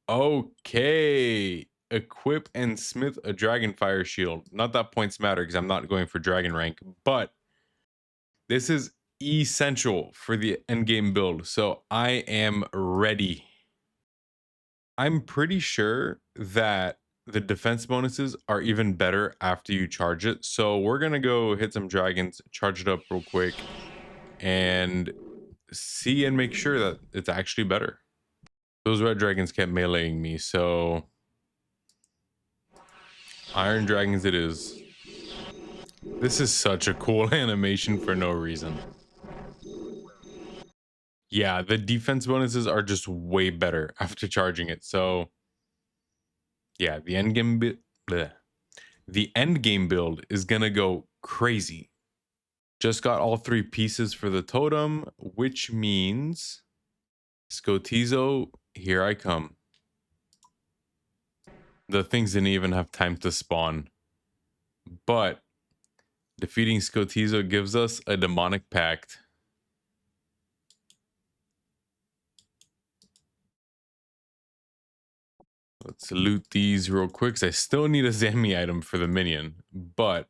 okay. Equip and smith a Dragonfire shield. Not that points matter, because I'm not going for dragon rank, but this is essential for the endgame build, so I am ready. I'm pretty sure that the defense bonuses are even better after you charge it, so we're gonna go hit some dragons, charge it up real quick, and see and make sure that it's actually better. Those red dragons kept meleeing me, so iron dragons it is. This is such a cool animation for no reason. Yeah, the defense bonuses are just way better after charging it. So yeah, the end game build is gonna go crazy. Just got all 3 pieces for the totem, which means Scotizo, here I come. The things didn't even have time to spawn, but defeating Scotizo gives us a Demonic Pact. Let's loot these real quick, because I still need a Zammy item for the minion, but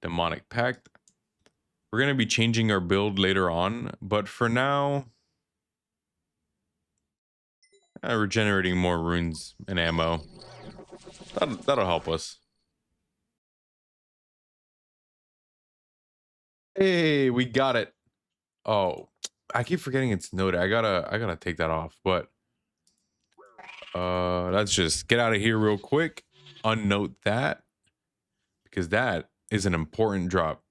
Demonic Pact. We're going to be changing our build later on, but for now, regenerating more runes and ammo. That'll help us. Hey, we got it. Oh, I keep forgetting it's noted. I gotta take that off, but let's just get out of here real quick. Unnote that, because that is an important drop.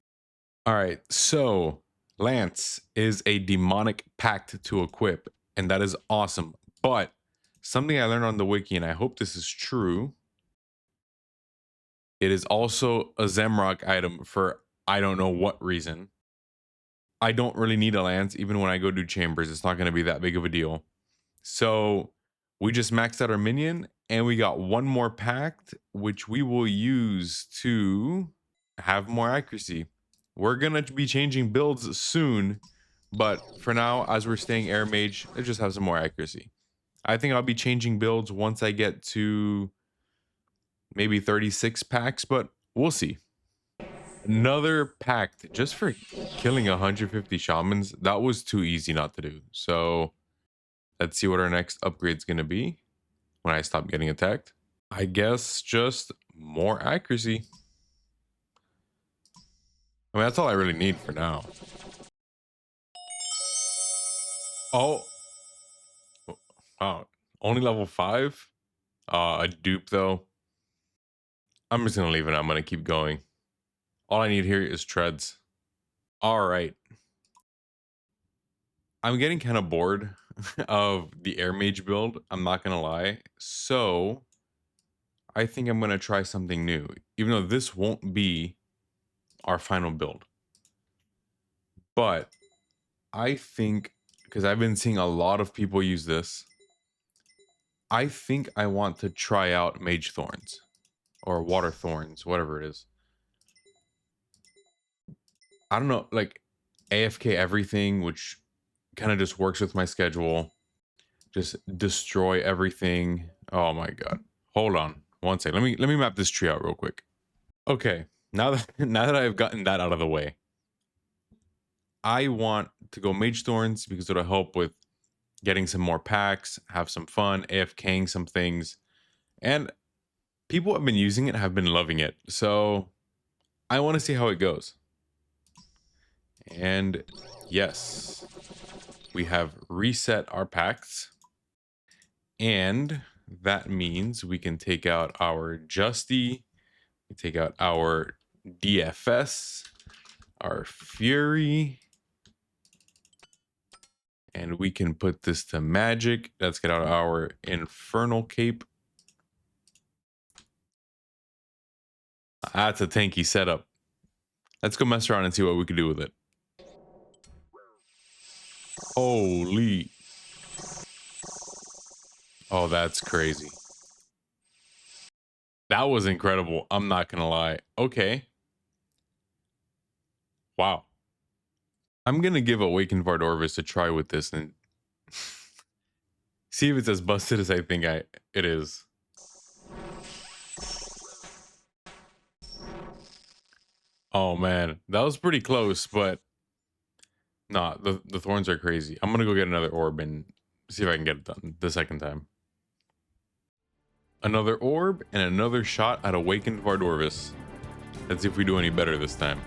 All right, so Lance is a demonic pact to equip, and that is awesome. But something I learned on the wiki, and I hope this is true, it is also a Zemrock item for I don't know what reason. I don't really need a Lance, even when I go do chambers. It's not going to be that big of a deal. So we just maxed out our minion, and we got one more pact, which we will use to have more accuracy. We're going to be changing builds soon, but for now, as we're staying air mage, let's just have some more accuracy. I think I'll be changing builds once I get to maybe 36 packs, but we'll see. Another pact just for killing 150 shamans. That was too easy not to do. So let's see what our next upgrade's going to be when I stop getting attacked. I guess just more accuracy. I mean, that's all I really need for now. Oh. Wow. Only level 5? A dupe, though. I'm just going to leave it. I'm going to keep going. All I need here is treads. All right. I'm getting kind of bored of the air mage build. I'm not going to lie. So I think I'm going to try something new, even though this won't be our final build. But I think, because I've been seeing a lot of people use this, I think I want to try out Mage Thorns or Water Thorns, whatever it is. I don't know, like AFK everything, which kind of just works with my schedule. Just destroy everything. Oh my god. Hold on one second. Let me map this tree out real quick. Okay, now that I've gotten that out of the way, I want to go Mage Thorns because it'll help with getting some more packs, have some fun, AFKing some things. And people have been using it, have been loving it. So I want to see how it goes. And yes, we have reset our packs. And that means we can take out our Justy, we take out our DFS, our Fury, and we can put this to magic. Let's get out our Infernal Cape. That's a tanky setup. Let's go mess around and see what we can do with it. Holy. Oh, that's crazy. That was incredible. I'm not going to lie. Okay. Wow. I'm going to give Awakened Vardorvis a try with this and see if it's as busted as I think it is. Oh, man. That was pretty close, but nah, the thorns are crazy. I'm going to go get another orb and see if I can get it done the second time. Another orb and another shot at Awakened Vardorvis. Let's see if we do any better this time.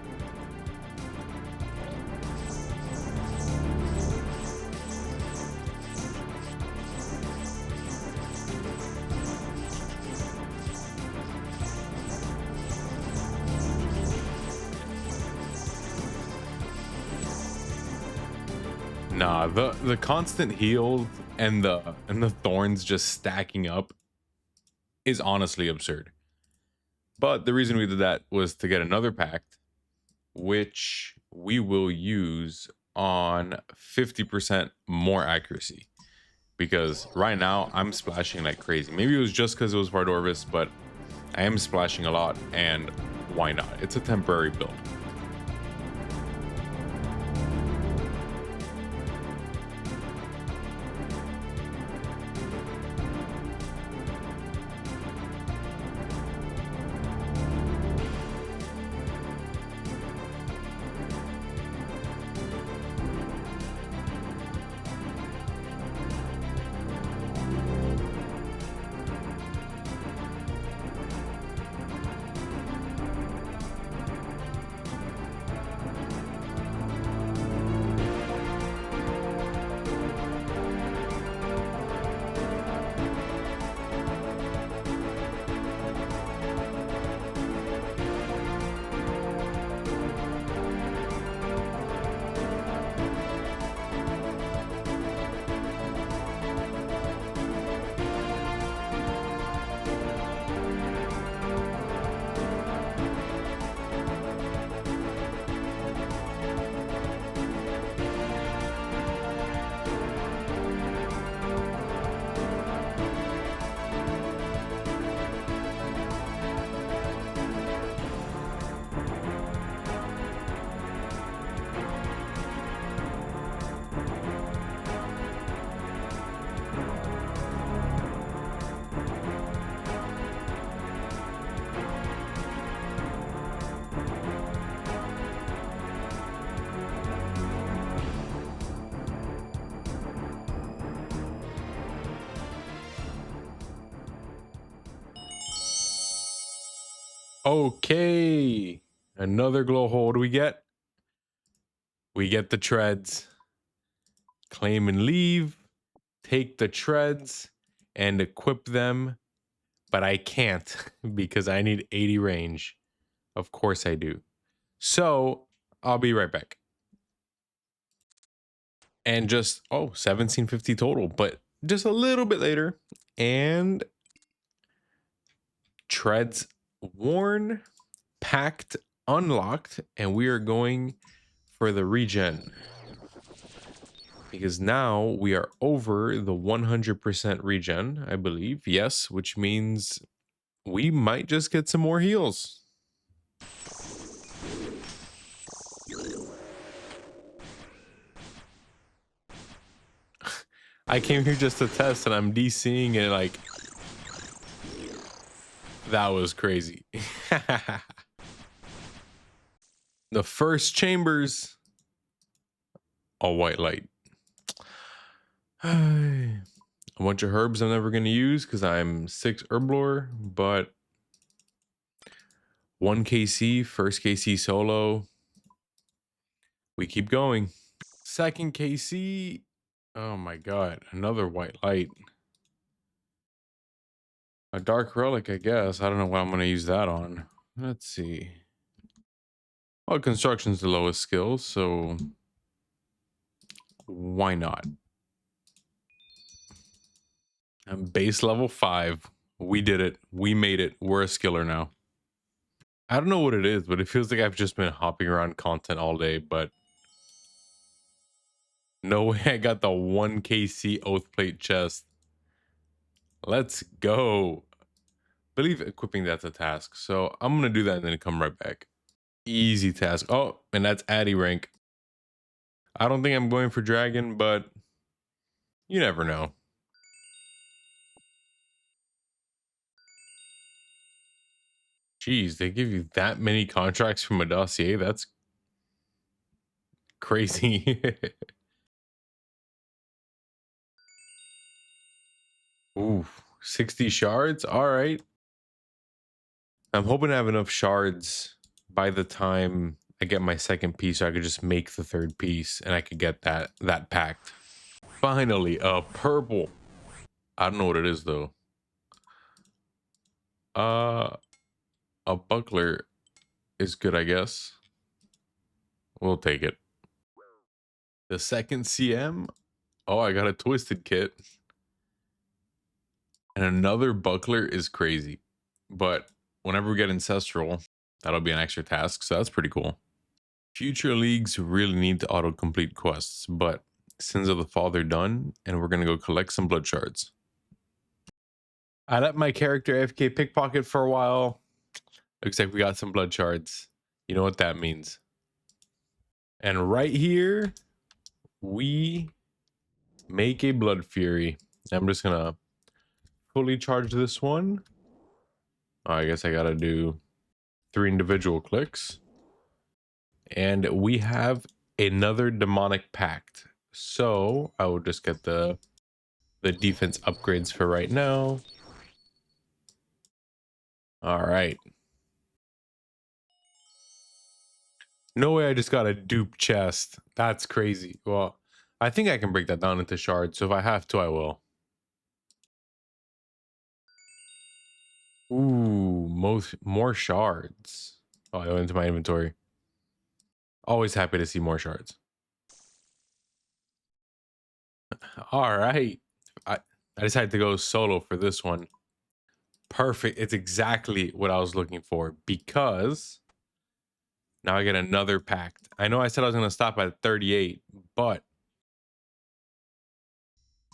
Nah, the constant heals and the thorns just stacking up is honestly absurd. But the reason we did that was to get another pact, which we will use on 50% more accuracy. Because right now I'm splashing like crazy. Maybe it was just because it was Vardorvis, but I am splashing a lot, and why not? It's a temporary build. Okay. Another glow hole. What do we get? We get the treads. Claim and leave. Take the treads and equip them. But I can't because I need 80 range. Of course I do. So I'll be right back. And just, 1750 total, but just a little bit later. And treads worn, packed, unlocked, and we are going for the regen. Because now we are over the 100% regen, I believe. Yes, which means we might just get some more heals. I came here just to test and I'm DCing it like... That was crazy. The first chambers. A white light. A bunch of herbs I'm never going to use because I'm 6 herblore, but 1 KC, first KC solo. We keep going. Second KC. Oh my god, another white light. A dark relic, I guess. I don't know what I'm going to use that on. Let's see. Well, construction's the lowest skill, so why not? I'm base level 5. We did it. We made it. We're a skiller now. I don't know what it is, but it feels like I've just been hopping around content all day, but no way I got the 1 KC oath plate chest. Let's go. I believe equipping that's a task, so I'm gonna do that and then come right back. Easy task. Oh, and that's Addy rank. I don't think I'm going for dragon, but you never know. Jeez, they give you that many contracts from a dossier? That's crazy. Ooh, 60 shards? All right. I'm hoping to have enough shards by the time I get my second piece so I could just make the third piece and I could get that packed. Finally, a purple. I don't know what it is though. A buckler is good, I guess. We'll take it. The second CM. Oh, I got a twisted kit. And another buckler is crazy. But whenever we get ancestral, that'll be an extra task. So that's pretty cool. Future leagues really need to auto-complete quests, but Sins of the Father done, and we're gonna go collect some blood shards. I let my character AFK pickpocket for a while. Looks like we got some blood shards. You know what that means. And right here, we make a blood fury. I'm just gonna fully charge this one. Oh, I guess I gotta do 3 individual clicks. And we have another Demonic Pact. So I will just get the defense upgrades for right now. All right. No way I just got a dupe chest. That's crazy. Well, I think I can break that down into shards. So if I have to, I will. Ooh, more shards. Oh, I went into my inventory. Always happy to see more shards. All right. I decided to go solo for this one. Perfect. It's exactly what I was looking for because now I get another pact. I know I said I was going to stop at 38, but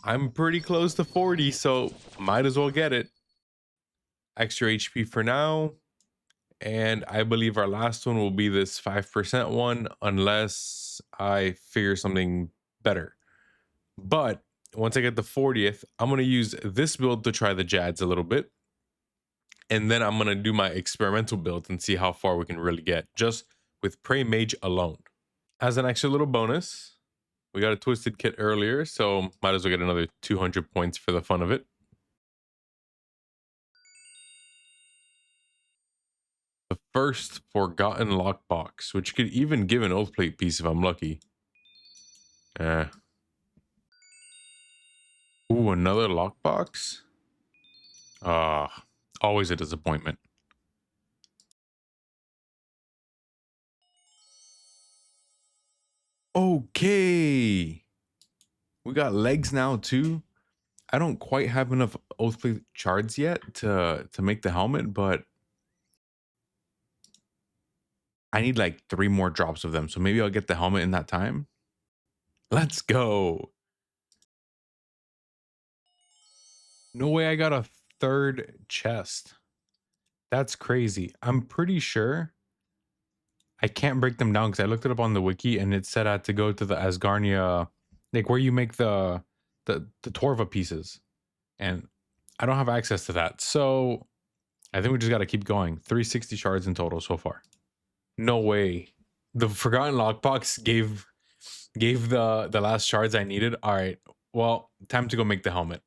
I'm pretty close to 40, so might as well get it. Extra HP for now. And I believe our last one will be this 5% one unless I figure something better. But once I get the 40th, I'm going to use this build to try the Jads a little bit. And then I'm going to do my experimental build and see how far we can really get just with Prey Mage alone. As an extra little bonus, we got a twisted kit earlier, so might as well get another 200 points for the fun of it. The first forgotten lockbox, which could even give an oath plate piece if I'm lucky. Ooh, another lockbox? Always a disappointment. Okay. We got legs now too. I don't quite have enough oathplate shards yet to make the helmet, but I need like 3 more drops of them. So maybe I'll get the helmet in that time. Let's go. No way I got a 3rd chest. That's crazy. I'm pretty sure I can't break them down because I looked it up on the wiki and it said I had to go to the Asgarnia, like where you make the Torva pieces. And I don't have access to that. So I think we just got to keep going. 360 shards in total so far. No way. The forgotten lockbox gave the last shards I needed. All right. Well, time to go make the helmet.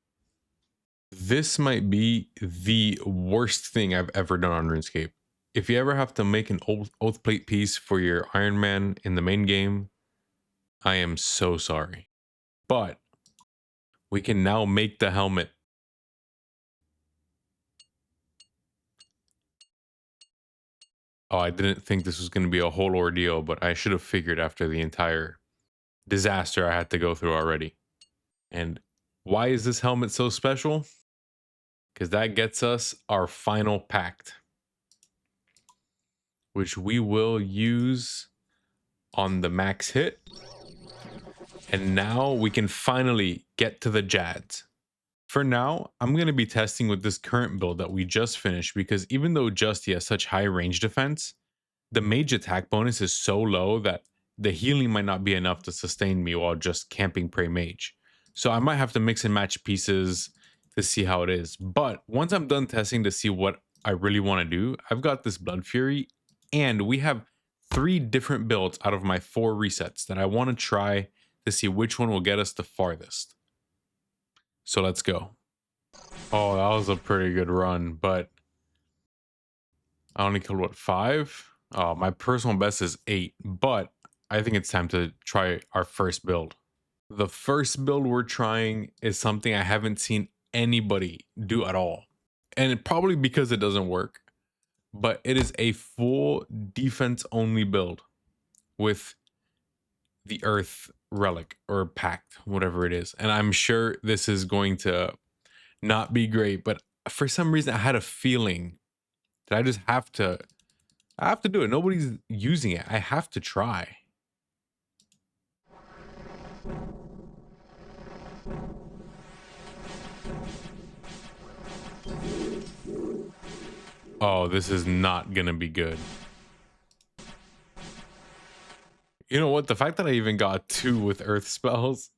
This might be the worst thing I've ever done on RuneScape. If you ever have to make an oath plate piece for your Iron Man in the main game, I am so sorry. But we can now make the helmet. Oh, I didn't think this was going to be a whole ordeal, but I should have figured after the entire disaster I had to go through already. And why is this helmet so special? Because that gets us our final pact, which we will use on the max hit. And now we can finally get to the Jads. For now, I'm going to be testing with this current build that we just finished because even though Justy has such high range defense, the mage attack bonus is so low that the healing might not be enough to sustain me while just camping prey mage. So I might have to mix and match pieces to see how it is. But once I'm done testing to see what I really want to do, I've got this Blood Fury and we have 3 different builds out of my 4 resets that I want to try to see which one will get us the farthest. So let's go. Oh, that was a pretty good run, but I only killed, what, 5? Oh, my personal best is 8, but I think it's time to try our first build. The first build we're trying is something I haven't seen anybody do at all. And probably because it doesn't work, but it is a full defense only build with the Earth Relic or Pact, whatever it is. And I'm sure this is going to not be great, but for some reason I had a feeling that I just have to do it. Nobody's using it. I have to try. Oh, this is not gonna be good. You know what? The fact that I even got 2 with earth spells,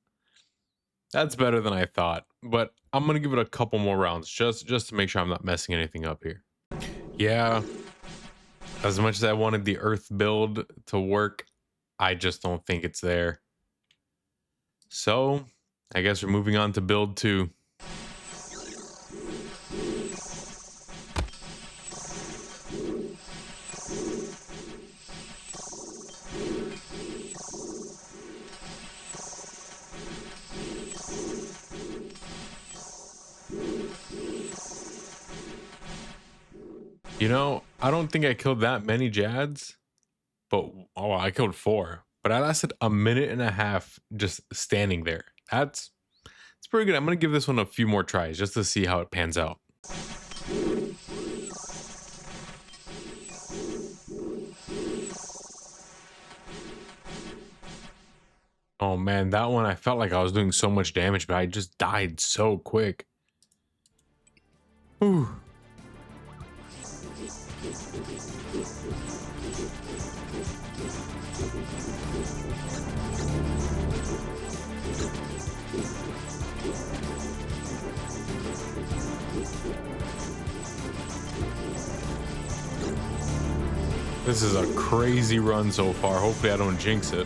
that's better than I thought. But I'm gonna give it a couple more rounds just to make sure I'm not messing anything up here. Yeah, as much as I wanted the earth build to work, I just don't think it's there. So I guess we're moving on to build 2. You know, I don't think I killed that many Jads, but oh, I killed 4. But I lasted a minute and a half just standing there. It's pretty good. I'm gonna give this one a few more tries just to see how it pans out. Oh man, that one I felt like I was doing so much damage, but I just died so quick. Ooh. This is a crazy run so far. Hopefully I don't jinx it.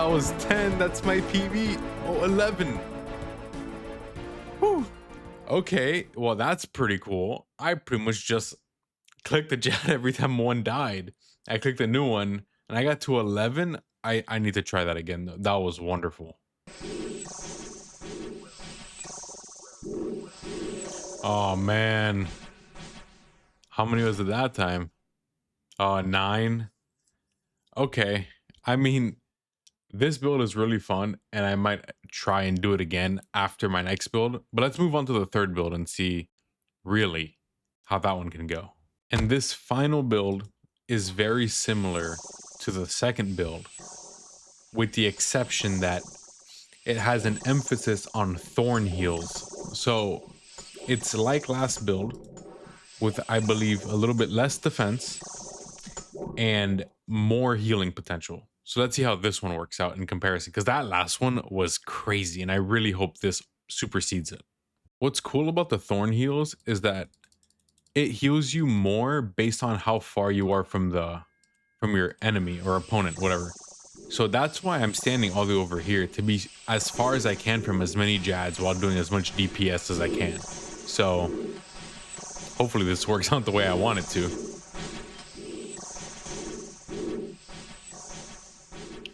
that was 10. That's my PV. Oh, 11. Whew. Okay, well, that's pretty cool. I pretty much just clicked the Jad every time one died. I clicked a new one and I got to 11. I need to try that again though. That was wonderful. Oh man, how many was it that time? 9. Okay, I mean, this build is really fun and I might try and do it again after my next build, but let's move on to the third build and see really how that one can go. And this final build is very similar to the second build, with the exception that it has an emphasis on thorn heals. So it's like last build with, I believe, a little bit less defense and more healing potential. So let's see how this one works out in comparison, because that last one was crazy and I really hope this supersedes it. What's cool about the thorn heals is that it heals you more based on how far you are from your enemy or opponent, whatever. So that's why I'm standing all the way over here, to be as far as I can from as many Jads while doing as much DPS as I can. So hopefully this works out the way I want it to.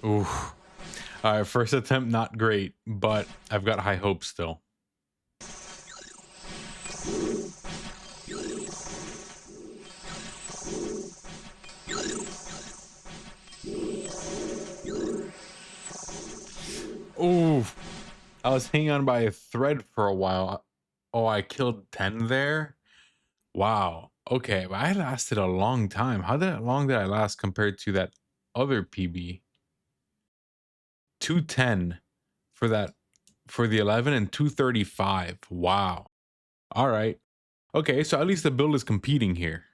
Ooh. All right, first attempt, not great, but I've got high hopes still. Ooh, I was hanging on by a thread for a while. Oh, I killed 10 there. Wow. Okay, but I lasted a long time. How long did I last compared to that other PB? 210 for the 11 and 235. Wow. All right. Okay, so at least the build is competing here.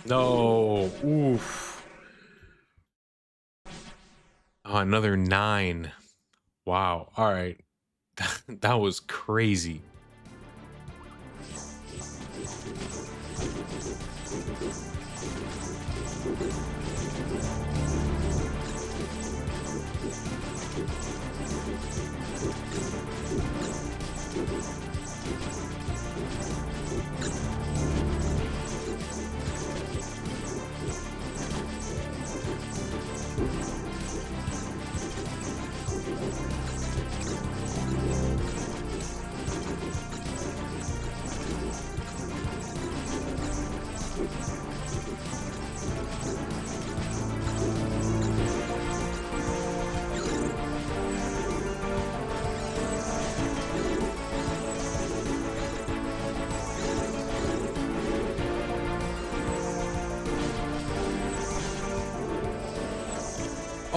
No. Oof. Oh, another 9. Wow. All right. That was crazy.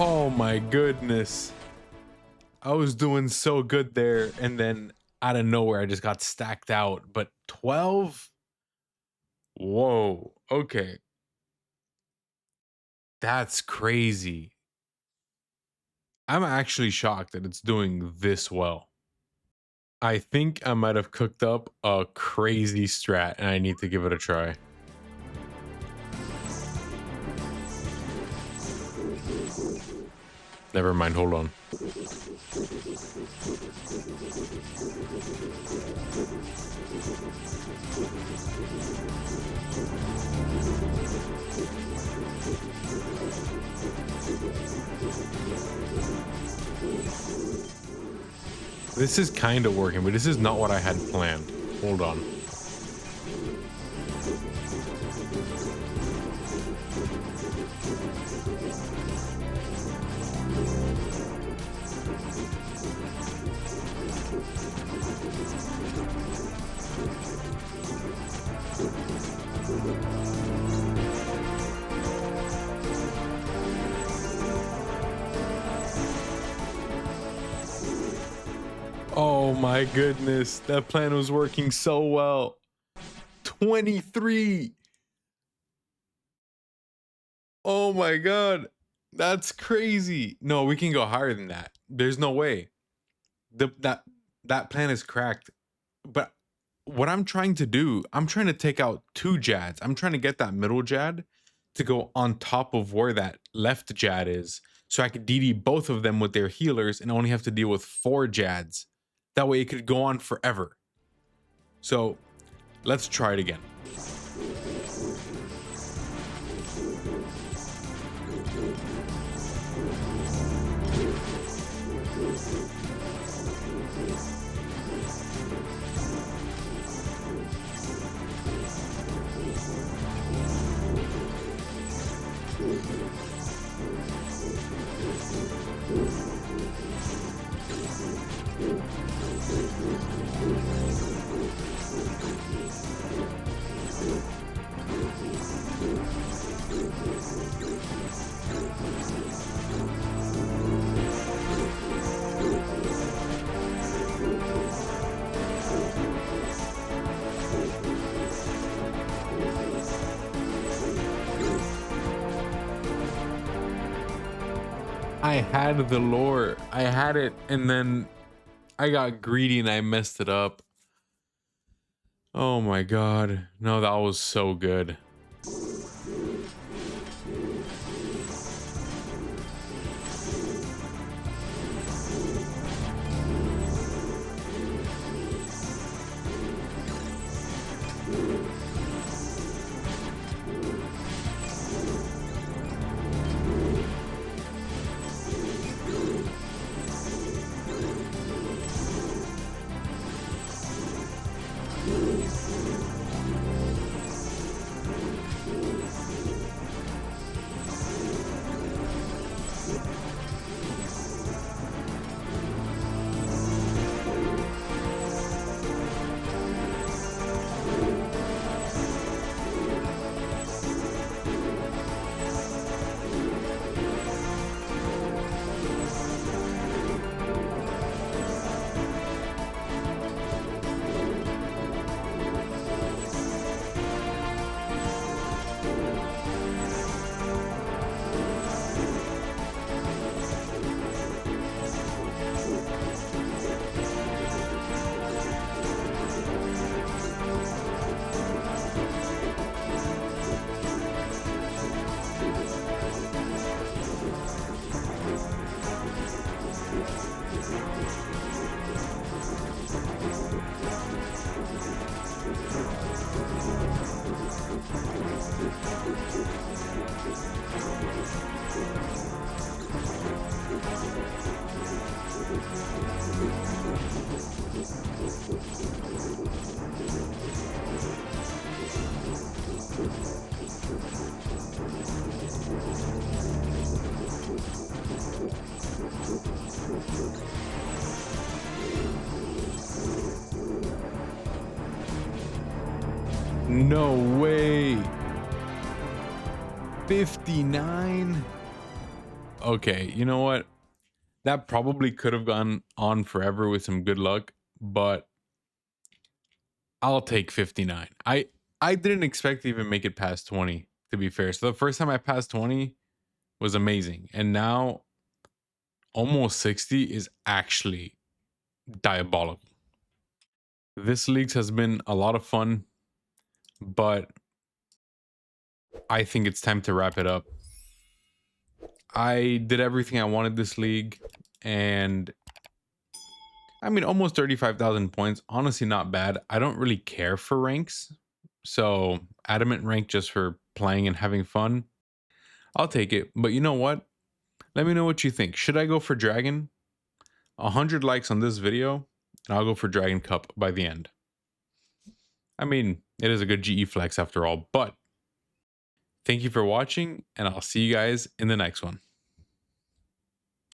Oh my goodness. I was doing so good there, and then out of nowhere I just got stacked out. But 12? Whoa. Okay. That's crazy. I'm actually shocked that it's doing this well. I think I might have cooked up a crazy strat and I need to give it a try. Never mind, hold on. This is kind of working, but this is not what I had planned. Hold on. Oh my goodness, that plan was working so well. 23. Oh my god, that's crazy. No, we can go higher than that. There's no way. That plan is cracked. But what I'm trying to do, I'm trying to take out 2 Jads. I'm trying to get that middle Jad to go on top of where that left Jad is, so I could DD both of them with their healers and only have to deal with 4 Jads. That way it could go on forever. So let's try it again. I had the lore, I had it, and then I got greedy and I messed it up. Oh my god, no, that was so good. No way. 59. Okay, you know what? That probably could have gone on forever with some good luck, but I'll take 59. I didn't expect to even make it past 20, to be fair. So the first time I passed 20 was amazing. And now almost 60 is actually diabolical. This league has been a lot of fun, but I think it's time to wrap it up. I did everything I wanted this league, and I mean, almost 35,000 points. Honestly, not bad. I don't really care for ranks, so adamant rank just for playing and having fun, I'll take it. But you know what? Let me know what you think. Should I go for Dragon? 100 likes on this video, and I'll go for Dragon Cup by the end. I mean, it is a good GE flex after all, but thank you for watching, and I'll see you guys in the next one.